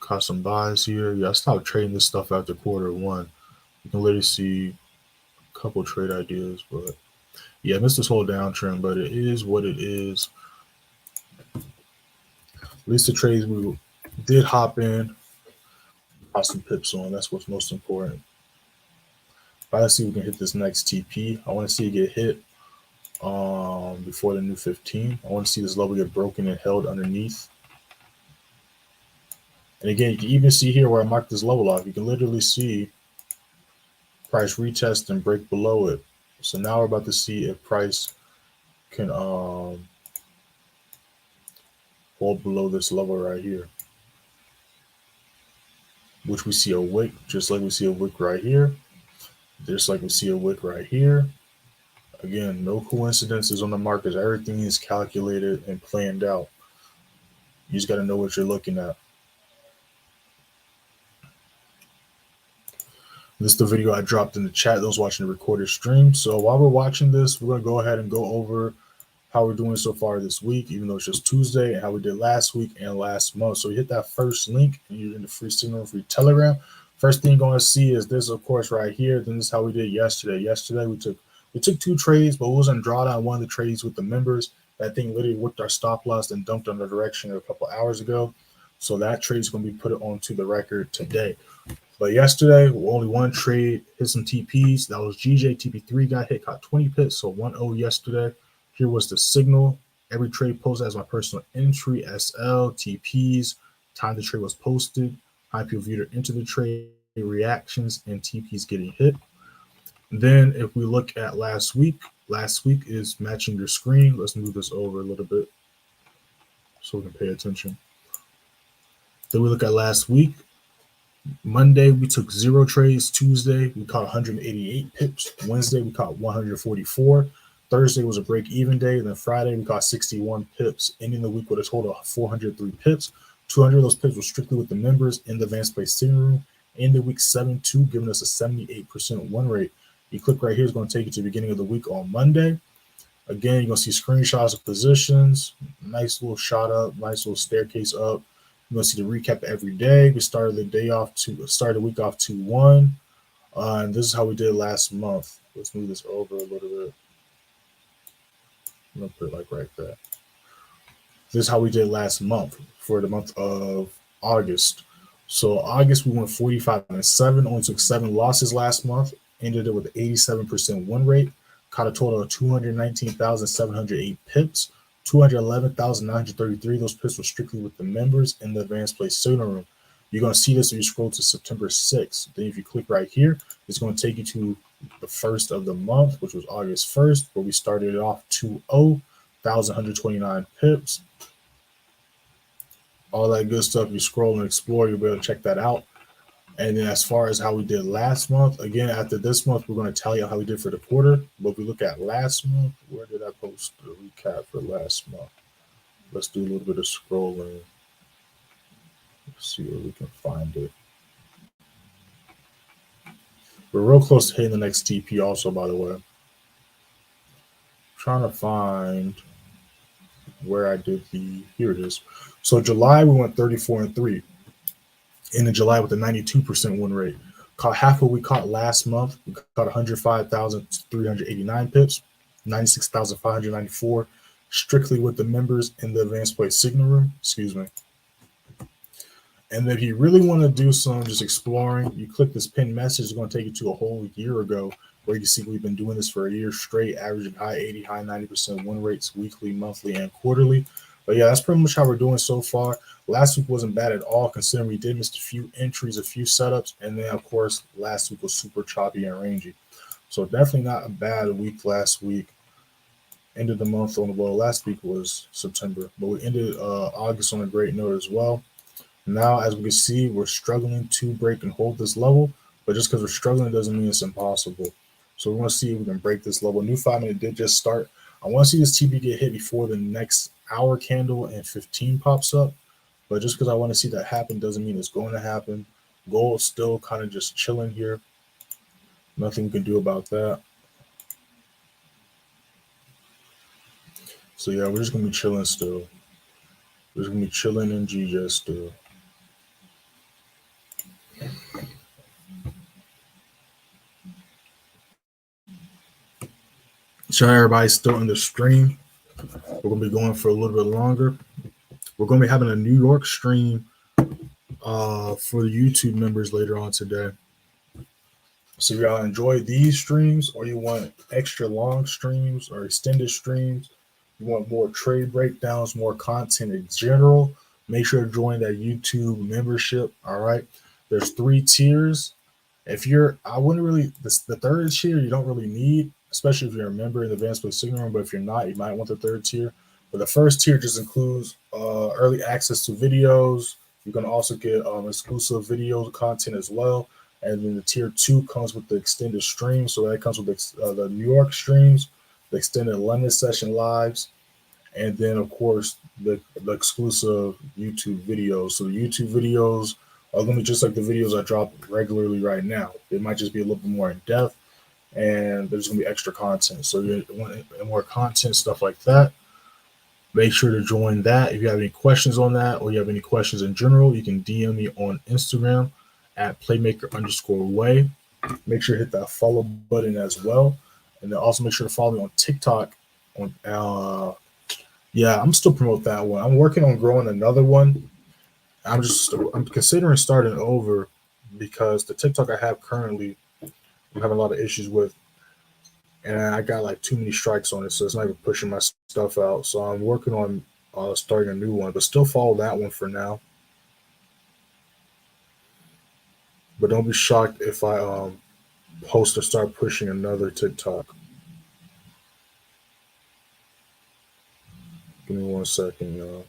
Caught some buys here. Yeah, I stopped trading this stuff after quarter 1. You can literally see a couple trade ideas, but yeah, I missed this whole downtrend, but it is what it is. At least the trades we did hop in, got some pips on. That's what's most important. But let's see if we can hit this next TP. I want to see it get hit before the new 15. I want to see this level get broken and held underneath. And again, you can even see here where I marked this level off. You can literally see price retest and break below it. So now we're about to see if price can hold below this level right here, which we see a wick, just like we see a wick right here, just like we see a wick right here. Again, no coincidences on the markets. Everything is calculated and planned out. You just got to know what you're looking at. This is the video I dropped in the chat, those watching the recorded stream. So while we're watching this, we're going to go ahead and go over how we're doing so far this week, even though it's just Tuesday, and how we did last week and last month. So you hit that first link and you're in the free signal, free Telegram. First thing you're going to see is this, of course, right here. Then this is how we did yesterday. Yesterday we took 2 trades, but we was on drawdown one of the trades with the members. That thing literally whipped our stop loss and dumped under direction a couple hours ago. So that trade is going to be put onto the record today. But yesterday, only one trade hit some TPs. That was GJ TP3 got hit, caught 20 pips, so 1-0 yesterday. Here was the signal. Every trade posted as my personal entry, SL, TPs. Time the trade was posted. How people viewed it into the trade, reactions, and TPs getting hit. Then if we look at last week is matching your screen. Let's move this over a little bit so we can pay attention. Then we look at last week. Monday, we took 0 trades. Tuesday, we caught 188 pips. Wednesday, we caught 144. Thursday was a break-even day. And then Friday, we caught 61 pips, ending the week with a total of 403 pips. 200 of those pips were strictly with the members in the advanced play sitting room. Ended week 7-2, giving us a 78% win rate. You click right here, it's going to take you to the beginning of the week on Monday. Again, you're going to see screenshots of positions. Nice little shot up, nice little staircase up. You're going to see the recap every day. We started the week off 2-1. And this is how we did last month. Let's move this over a little bit. I'm going to put it like right there. This is how we did last month for the month of August. So August, we went 45-7, only took 7 losses last month. Ended it with an 87% win rate. Caught a total of 219,708 pips. 211,933. Those pips were strictly with the members in the advanced play signal room. You're going to see this if you scroll to September 6th. Then if you click right here, it's going to take you to the first of the month, which was August 1st, where we started it off 2-0, 1,129 pips. All that good stuff. You scroll and explore, you'll be able to check that out. And then as far as how we did last month, again, after this month, we're going to tell you how we did for the quarter. But if we look at last month, where did I post the recap for last month? Let's do a little bit of scrolling. Let's see where we can find it. We're real close to hitting the next TP also, by the way. Trying to find where I did here it is. So July, we went 34-3. In July with a 92% win rate. Caught half what we caught last month. We caught 105,389 pips, 96,594, strictly with the members in the advanced play signal room. Excuse me. And if you really want to do some just exploring, you click this pinned message. It's going to take you to a whole year ago where you can see we've been doing this for a year straight, averaging high 80, high 90% win rates weekly, monthly, and quarterly. But yeah, that's pretty much how we're doing so far. Last week wasn't bad at all, considering we did miss a few entries, a few setups. And then, of course, last week was super choppy and rangy. So definitely not a bad week last week. Ended the month on, well, last week was September, but we ended August on a great note as well. Now, as we can see, we're struggling to break and hold this level. But just because we're struggling doesn't mean it's impossible. So we want to see if we can break this level. New 5-minute did just start. I want to see this TP get hit before the next hour candle and 15 pops up. But just because I want to see that happen doesn't mean it's going to happen. Gold still kind of just chilling here. Nothing we can do about that. So yeah, we're just going to be chilling still. We're just going to be chilling in GJ still. Sure, everybody's still in the stream. We're gonna be going for a little bit longer. We're gonna be having a New York stream for the YouTube members later on today. So if y'all enjoy these streams, or you want extra long streams or extended streams, you want more trade breakdowns, more content in general, make sure to join that YouTube membership. All right. There's 3 tiers. If you're, I wouldn't really, the third tier you don't really need, especially if you're a member in the Advanced Play Signal Room. But if you're not, you might want the third tier. But the first tier just includes early access to videos. You can also get exclusive video content as well. And then the tier 2 comes with the extended stream. So that comes with the New York streams, the extended London session lives, and then of course the exclusive YouTube videos. So the YouTube videos are going to be just like the videos I drop regularly right now. It might just be a little bit more in depth, and there's going to be extra content. So you want more content, stuff like that. Make sure to join that. If you have any questions on that, or you have any questions in general, you can DM me on Instagram at playmaker_way. Make sure to hit that follow button as well. And then also make sure to follow me on TikTok. I'm still promote that one. I'm working on growing another one. I'm considering starting over because the TikTok I have currently, I'm having a lot of issues with, and I got like too many strikes on it, so it's not even pushing my stuff out. So I'm working on starting a new one, but still follow that one for now. But don't be shocked if I post or start pushing another TikTok. Give me 1 second, y'all.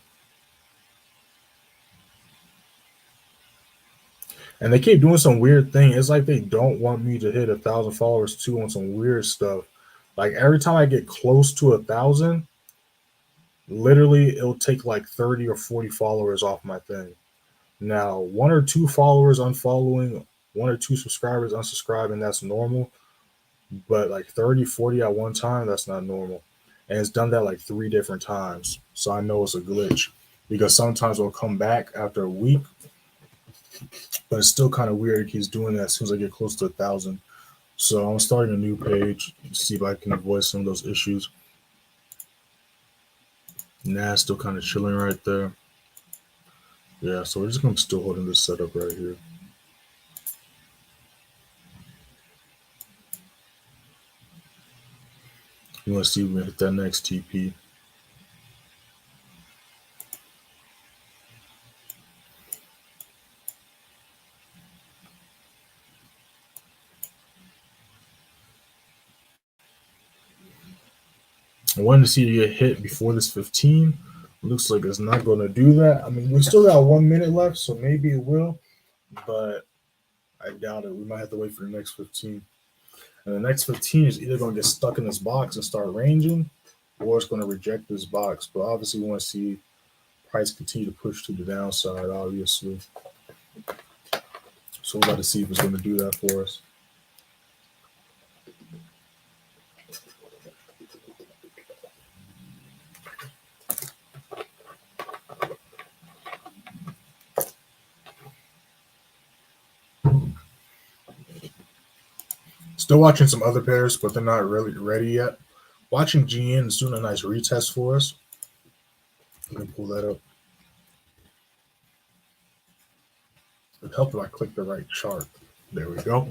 And they keep doing some weird thing. It's like they don't want me to hit 1,000 followers too on some weird stuff. Like every time I get close to 1,000, literally it'll take like 30 or 40 followers off my thing. Now, 1 or 2 followers unfollowing, 1 or 2 subscribers unsubscribing, that's normal. But like 30, 40 at one time, that's not normal. And it's done that like 3 different times. So I know it's a glitch, because sometimes it'll come back after a week. But it's still kind of weird. It keeps doing that as soon as I get close to 1,000. So I'm starting a new page to see if I can avoid some of those issues. NAS still kind of chilling right there. Yeah, so we're just going to still holding this setup right here. You want to see if we can hit that next TP. I wanted to see it get hit before this 15. Looks like it's not going to do that. I mean, we still got 1 minute left, so maybe it will, but I doubt it. We might have to wait for the next 15. And the next 15 is either going to get stuck in this box and start ranging, or it's going to reject this box. But obviously, we want to see price continue to push to the downside, obviously. So we're about to see if it's going to do that for us. Still watching some other pairs, but they're not really ready yet. Watching GN is doing a nice retest for us. Let me pull that up. It helped if I click the right chart. There we go.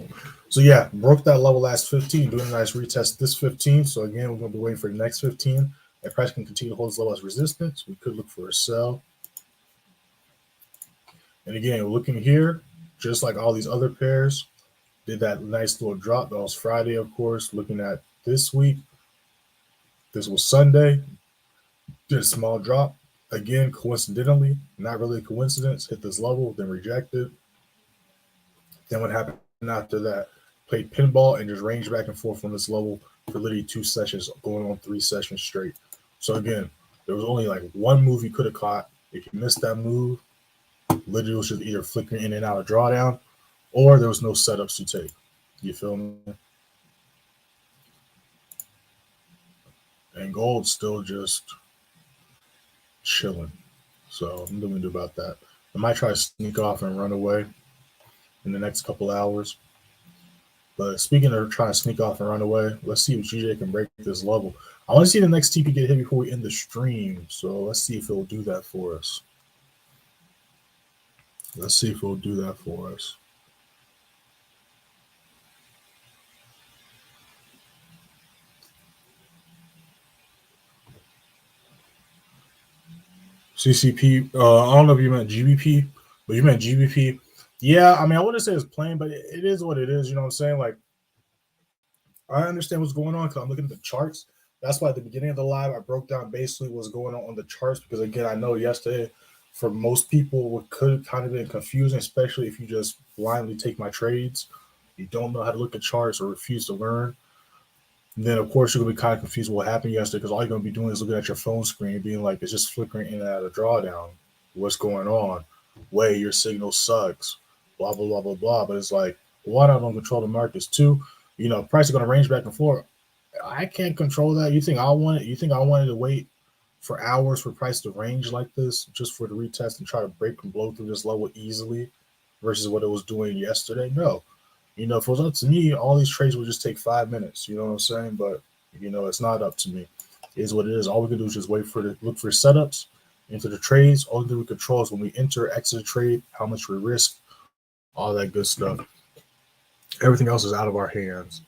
So yeah, broke that level last 15, doing a nice retest this 15. So again, we're going to be waiting for the next 15. If price can continue to hold this level as resistance, we could look for a sell. And again, looking here, just like all these other pairs, did that nice little drop. That was Friday, of course. Looking at this week, this was Sunday. Did a small drop. Again, coincidentally, not really a coincidence, hit this level, then rejected. Then what happened after that? Played pinball and just ranged back and forth on this level for literally 2 sessions, going on 3 sessions straight. So again, there was only like 1 move you could have caught. If you missed that move, literally was just either flickering in and out of drawdown, or there was no setups to take. You feel me? And gold's still just chilling. So I'm going to do about that. I might try to sneak off and run away in the next couple hours. But speaking of trying to sneak off and run away, let's see if GJ can break this level. I want to see the next TP get hit before we end the stream. So let's see if it'll do that for us. Let's see if it'll do that for us. CCP. I don't know if you meant GBP, but you meant GBP. Yeah, I mean, I wouldn't say it's plain, but it is what it is. You know what I'm saying? Like, I understand what's going on because I'm looking at the charts. That's why at the beginning of the live, I broke down basically what's going on the charts because, again, I know yesterday for most people what could kind of been confusing, especially if you just blindly take my trades. You don't know how to look at charts or refuse to learn. And then, of course, you're going to be kind of confused what happened yesterday because all you're going to be doing is looking at your phone screen being like, it's just flickering in and out of drawdown. What's going on? Way, your signal sucks. Blah, blah, blah, blah, blah. But it's like, one, I don't control the markets. Two, price is going to range back and forth. I can't control that. You think I wanted to wait for hours for price to range like this just for the retest and try to break and blow through this level easily versus what it was doing yesterday? No. If it was up to me, all these trades would just take 5 minutes. You know what I'm saying? But it's not up to me. It is what it is. All we can do is just look for setups into the trades. All we control is when we enter, exit a trade, how much we risk, all that good stuff. Everything else is out of our hands.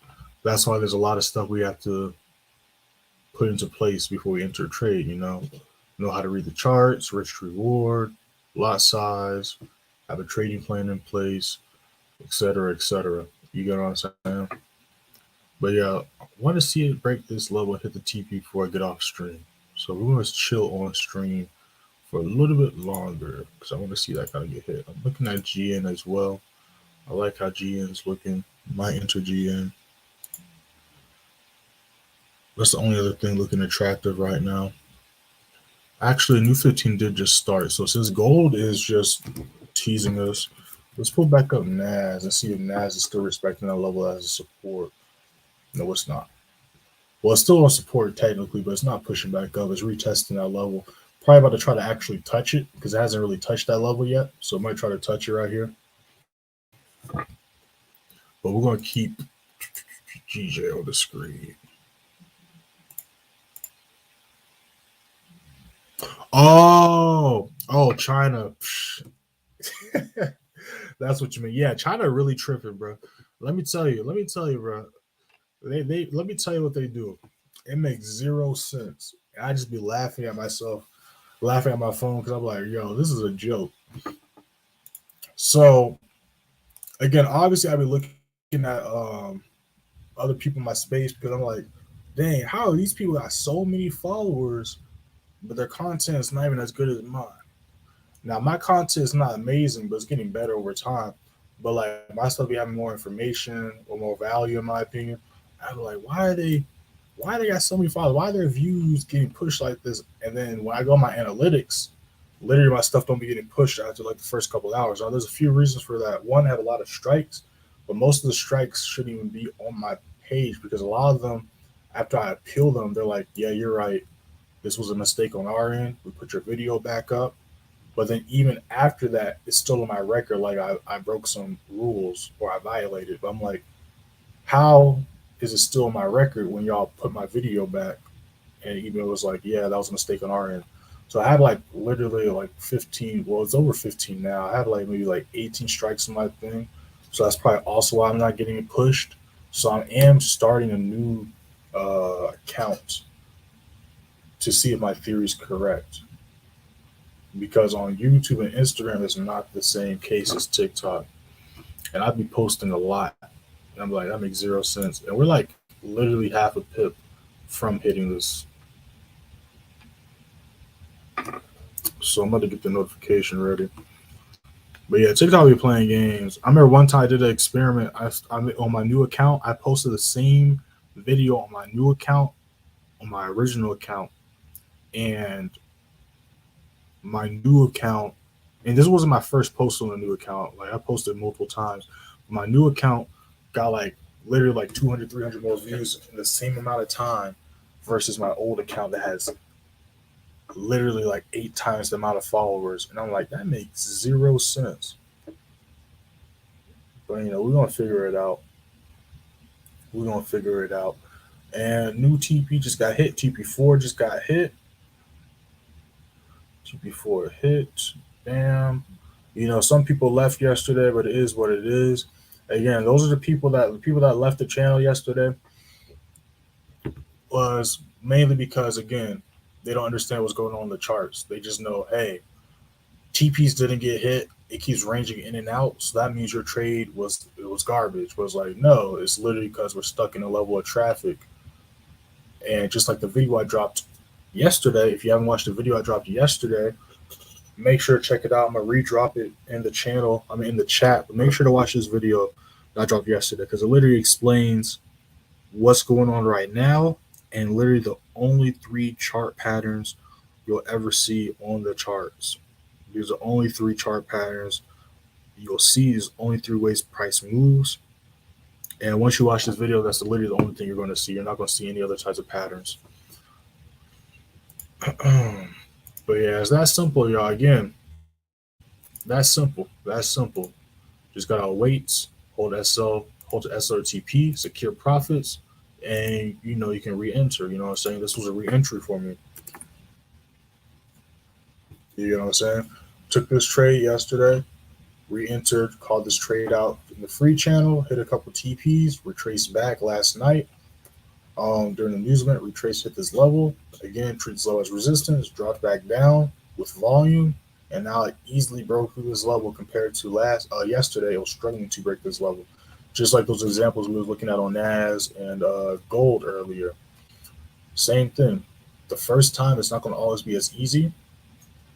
That's why there's a lot of stuff we have to put into place before we enter a trade. Know how to read the charts, risk reward, lot size, have a trading plan in place, etc., etc. You get what I'm saying? But yeah, I want to see it break this level and hit the TP before I get off stream. So we're going to chill on stream for a little bit longer because I want to see that kind of get hit. I'm looking at GN as well. I like how GN is looking. Might enter GN. That's the only other thing looking attractive right now. Actually, new 15 did just start. So since gold is just teasing us, let's pull back up NAS and see if NAS is still respecting that level as a support. No, it's not. Well, it's still on support technically, but it's not pushing back up. It's retesting that level. Probably about to try to actually touch it because it hasn't really touched that level yet. So it might try to touch it right here. But we're going to keep GJ on the screen. Oh, China. That's what you mean. Yeah, China really tripping, bro. Let me tell you, bro. They let me tell you what they do. It makes zero sense. I just be laughing at myself, laughing at my phone because I'm like, yo, this is a joke. So again, obviously I've been looking at other people in my space because I'm like, dang, how are these people got so many followers, but their content is not even as good as mine? Now my content is not amazing, but it's getting better over time. But like my stuff be having more information or more value in my opinion. I'm like, why they got so many followers? Why are their views getting pushed like this? And then when I go on my analytics, literally my stuff don't be getting pushed after like the first couple of hours. Now there's a few reasons for that. One, I have a lot of strikes, but most of the strikes shouldn't even be on my page because a lot of them, after I appeal them, they're like, yeah, you're right. This was a mistake on our end. We put your video back up. But then even after that, it's still on my record like I broke some rules or I violated. But I'm like, how is it still on my record when y'all put my video back? And even it was like, yeah, that was a mistake on our end. So I have like literally like 15, well, it's over 15 now. I have like maybe like 18 strikes on my thing. So that's probably also why I'm not getting it pushed. So I am starting a new account to see if my theory is correct. Because on YouTube and Instagram, it's not the same case as TikTok. And I'd be posting a lot. And I'm like, that makes zero sense. And we're like literally half a pip from hitting this. So I'm about to get the notification ready. But yeah, TikTok will be playing games. I remember one time I did an experiment. I on my new account, I posted the same video on my new account, on my original account. And my new account, and this wasn't my first post on the new account. Like I posted multiple times. My new account got like literally like 200, 300 more views in the same amount of time versus my old account that has literally like 8 times the amount of followers. And I'm like, that makes zero sense. But we're gonna figure it out. We're gonna figure it out. And new TP just got hit. TP4 just got hit. TP4 hit. Bam. You know, some people left yesterday, but it is what it is. Again, those are the people that left the channel yesterday was mainly because again, they don't understand what's going on in the charts. They just know, hey, TPs didn't get hit. It keeps ranging in and out, so that means your trade was garbage. But it's like, no, it's literally because we're stuck in a level of traffic. And just like the video I dropped yesterday, if you haven't watched the video I dropped yesterday, make sure to check it out. I'm gonna re-drop it in the channel. I mean in the chat, but make sure to watch this video that I dropped yesterday because it literally explains what's going on right now and literally the only 3 chart patterns you'll ever see on the charts. There's the only 3 chart patterns you'll see. Is only 3 ways price moves. And once you watch this video, that's literally the only thing you're going to see. You're not going to see any other types of patterns. But yeah, it's that simple, y'all. Again, that's simple. That's simple. Just gotta wait, hold SL, hold the SRTP, secure profits, and you know you can re-enter. You know what I'm saying? This was a re-entry for me. You know what I'm saying? Took this trade yesterday, re-entered, called this trade out in the free channel, hit a couple TPs, retraced back last night. During the news event, retraced hit this level. Again, treats low as resistance, dropped back down with volume, and now it easily broke through this level compared to yesterday. It was struggling to break this level. Just like those examples we were looking at on NAS and gold earlier. Same thing. The first time, it's not going to always be as easy.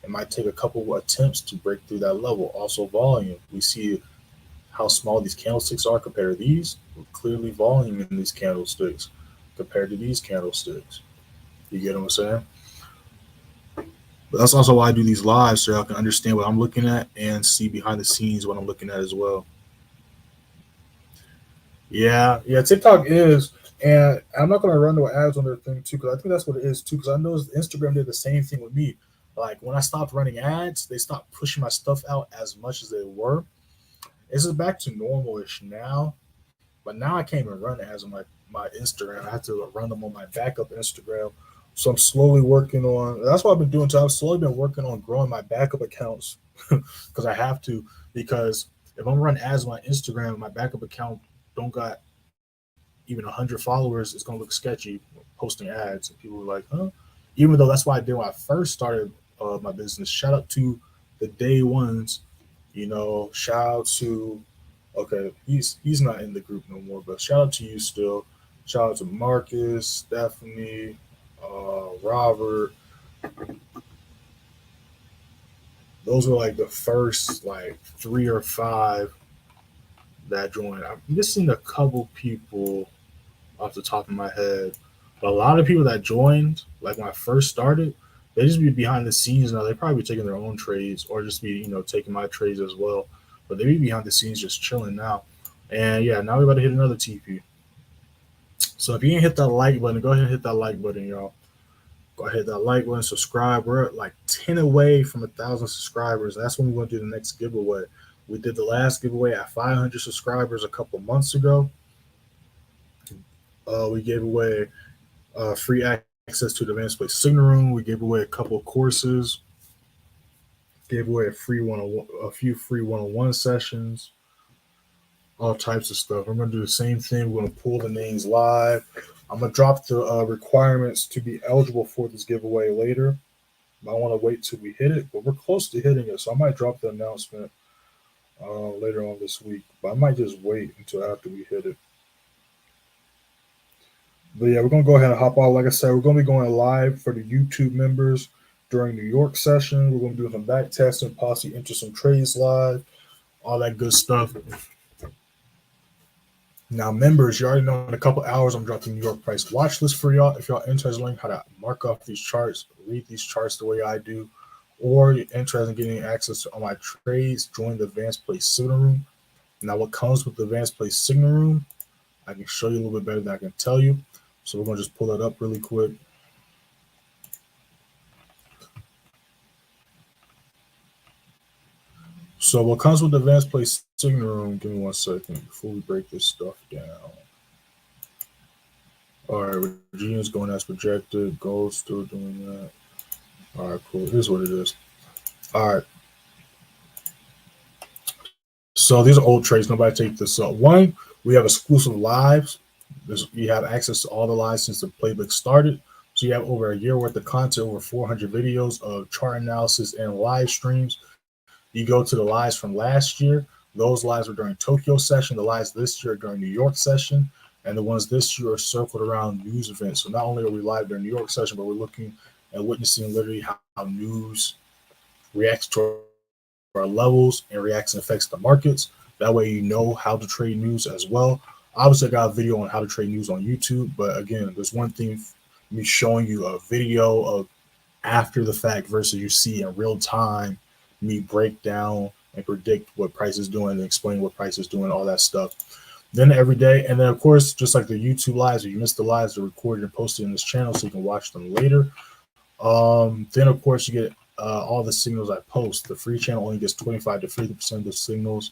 It might take a couple of attempts to break through that level. Also, volume. We see how small these candlesticks are compared to these. Clearly, volume in these candlesticks compared to these candlesticks. You get what I'm saying? But that's also why I do these lives, so I can understand what I'm looking at and see behind the scenes what I'm looking at as well. Yeah, TikTok is, and I'm not going to run no ads on their thing too, because I think that's what it is too, because I know Instagram did the same thing with me. Like when I stopped running ads, they stopped pushing my stuff out as much as they were. This is back to normal-ish now, but now I can't even run ads on my Instagram. I have to run them on my backup Instagram. So I'm slowly working on. That's what I've been doing too. I've slowly been working on growing my backup accounts because I have to. Because if I'm running ads on my Instagram, my backup account don't got even 100 followers, it's gonna look sketchy posting ads. And people are like, huh? Even though that's what I did when I first started my business. Shout out to the day ones. You know, shout out to. Okay, he's not in the group no more, but shout out to you still. Shout out to Marcus, Stephanie, Robert. Those were like the first like 3 or 5 that joined. I'm missing a couple people off the top of my head, but a lot of people that joined, like when I first started, they just be behind the scenes now. They probably be taking their own trades or just be taking my trades as well. But they be behind the scenes just chilling now. And yeah, now we're about to hit another TP. So if you ain't hit that like button, go ahead and hit that like button, y'all. Go ahead, hit that like button, subscribe. We're at like 10 away from 1,000 subscribers. That's when we're going to do the next giveaway. We did the last giveaway at 500 subscribers a couple months ago. We gave away free access to the advanced play signal room. We gave away a couple of courses. Gave away a few free one-on-one sessions. All types of stuff. I'm going to do the same thing. We're going to pull the names live. I'm going to drop the requirements to be eligible for this giveaway later. I want to wait till we hit it, but we're close to hitting it. So I might drop the announcement later on this week, but I might just wait until after we hit it. But yeah, we're going to go ahead and hop on. Like I said, we're going to be going live for the YouTube members during New York session. We're going to do some back testing, possibly enter some trades live, all that good stuff. Now, members, you already know in a couple hours I'm dropping New York price watch list for y'all. If y'all interested in learning how to mark off these charts, read these charts the way I do, or you're interested in getting access to all my trades, join the advanced play signal room. Now, what comes with the advanced play signal room, I can show you a little bit better than I can tell you. So we're going to just pull that up really quick. So what comes with the advanced play signal room, give me 1 second before we break this stuff down. All right, Virginia's going as projected. Gold's still doing that. All right, cool. It is what it is. All right. So these are old trades. Nobody take this up. One, we have exclusive lives. You have access to all the lives since the playbook started. So you have over a year worth of content, over 400 videos of chart analysis and live streams. You go to the lives from last year. Those lives were during Tokyo session. The lives this year are during New York session. And the ones this year are circled around news events. So not only are we live during New York session, but we're looking and witnessing literally how news reacts to our levels and reacts and affects the markets. That way you know how to trade news as well. Obviously, I got a video on how to trade news on YouTube. But again, there's one thing me showing you a video of after the fact versus you see in real time me break down and predict what price is doing and explain what price is doing, all that stuff. Then every day, and then of course, just like the YouTube lives, if you missed the lives, they're recorded and posted in this channel so you can watch them later. Then of course you get all the signals I post. The free channel only gets 25 to 50% of the signals.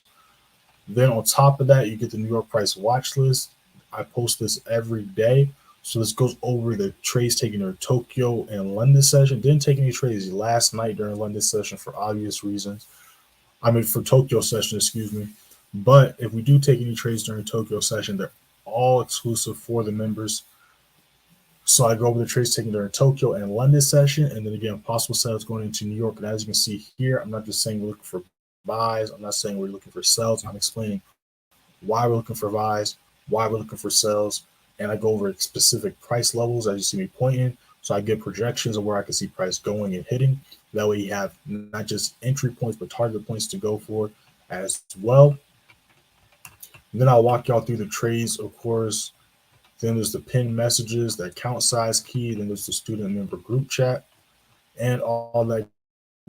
Then on top of that, you get the New York price watch list. I post this every day. So this goes over the trades taken during Tokyo and London session. Didn't take any trades last night during London session for obvious reasons. I mean, for Tokyo session, excuse me. But if we do take any trades during Tokyo session, they're all exclusive for the members. So I go over the trades taken during Tokyo and London session, and then again, possible setups going into New York. And as you can see here, I'm not just saying we're looking for buys. I'm not saying we're looking for sells. I'm explaining why we're looking for buys, why we're looking for sells, and I go over specific price levels as you see me pointing. So I get projections of where I can see price going and hitting. That way you have not just entry points, but target points to go for as well. And then I'll walk y'all through the trades, of course. Then there's the pinned messages, the account size key. Then there's the student member group chat and all that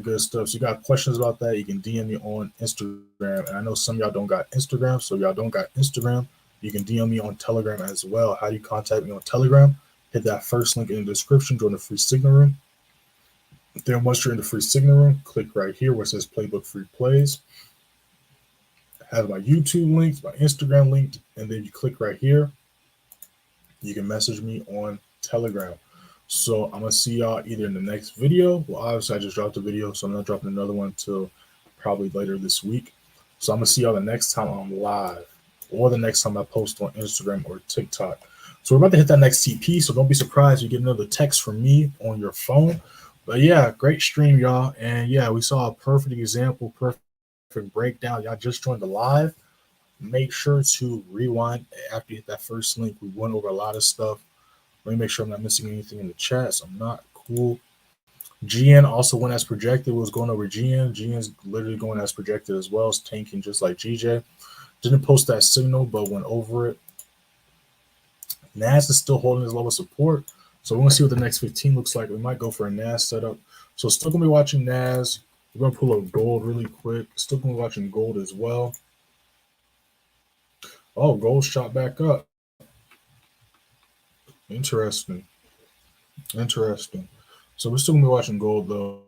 good stuff. So you got questions about that, you can DM me on Instagram. And I know some of y'all don't got Instagram. So y'all don't got Instagram, you can DM me on Telegram as well. How do you contact me on Telegram? Hit that first link in the description, join the free signal room. Then once you're in the free signal room, click right here where it says Playbook Free Plays. I have my YouTube links, my Instagram link, and then you click right here. You can message me on Telegram. So I'm going to see y'all either in the next video. Well, obviously, I just dropped a video, so I'm not dropping another one until probably later this week. So I'm going to see y'all the next time I'm live or the next time I post on Instagram or TikTok. So we're about to hit that next TP, so don't be surprised you get another text from me on your phone. But yeah, great stream, y'all. And yeah, we saw a perfect example, perfect breakdown. Y'all just joined the live. Make sure to rewind after you hit that first link. We went over a lot of stuff. Let me make sure I'm not missing anything in the chat. So I'm not cool. GN also went as projected. Was going over GN. GN's literally going as projected as well. It's tanking just like GJ. Didn't post that signal, but went over it. NAS is still holding his level of support. So we're going to see what the next 15 looks like. We might go for a NAS setup. So still going to be watching NAS. We're going to pull up gold really quick. Still going to be watching gold as well. Oh, gold shot back up. Interesting. Interesting. So we're still going to be watching gold, though.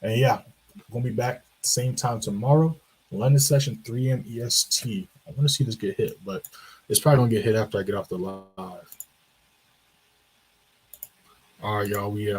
And yeah, we're going to be back same time tomorrow. London session, 3 a.m. EST. I want to see this get hit, but it's probably going to get hit after I get off the live. All right, y'all. We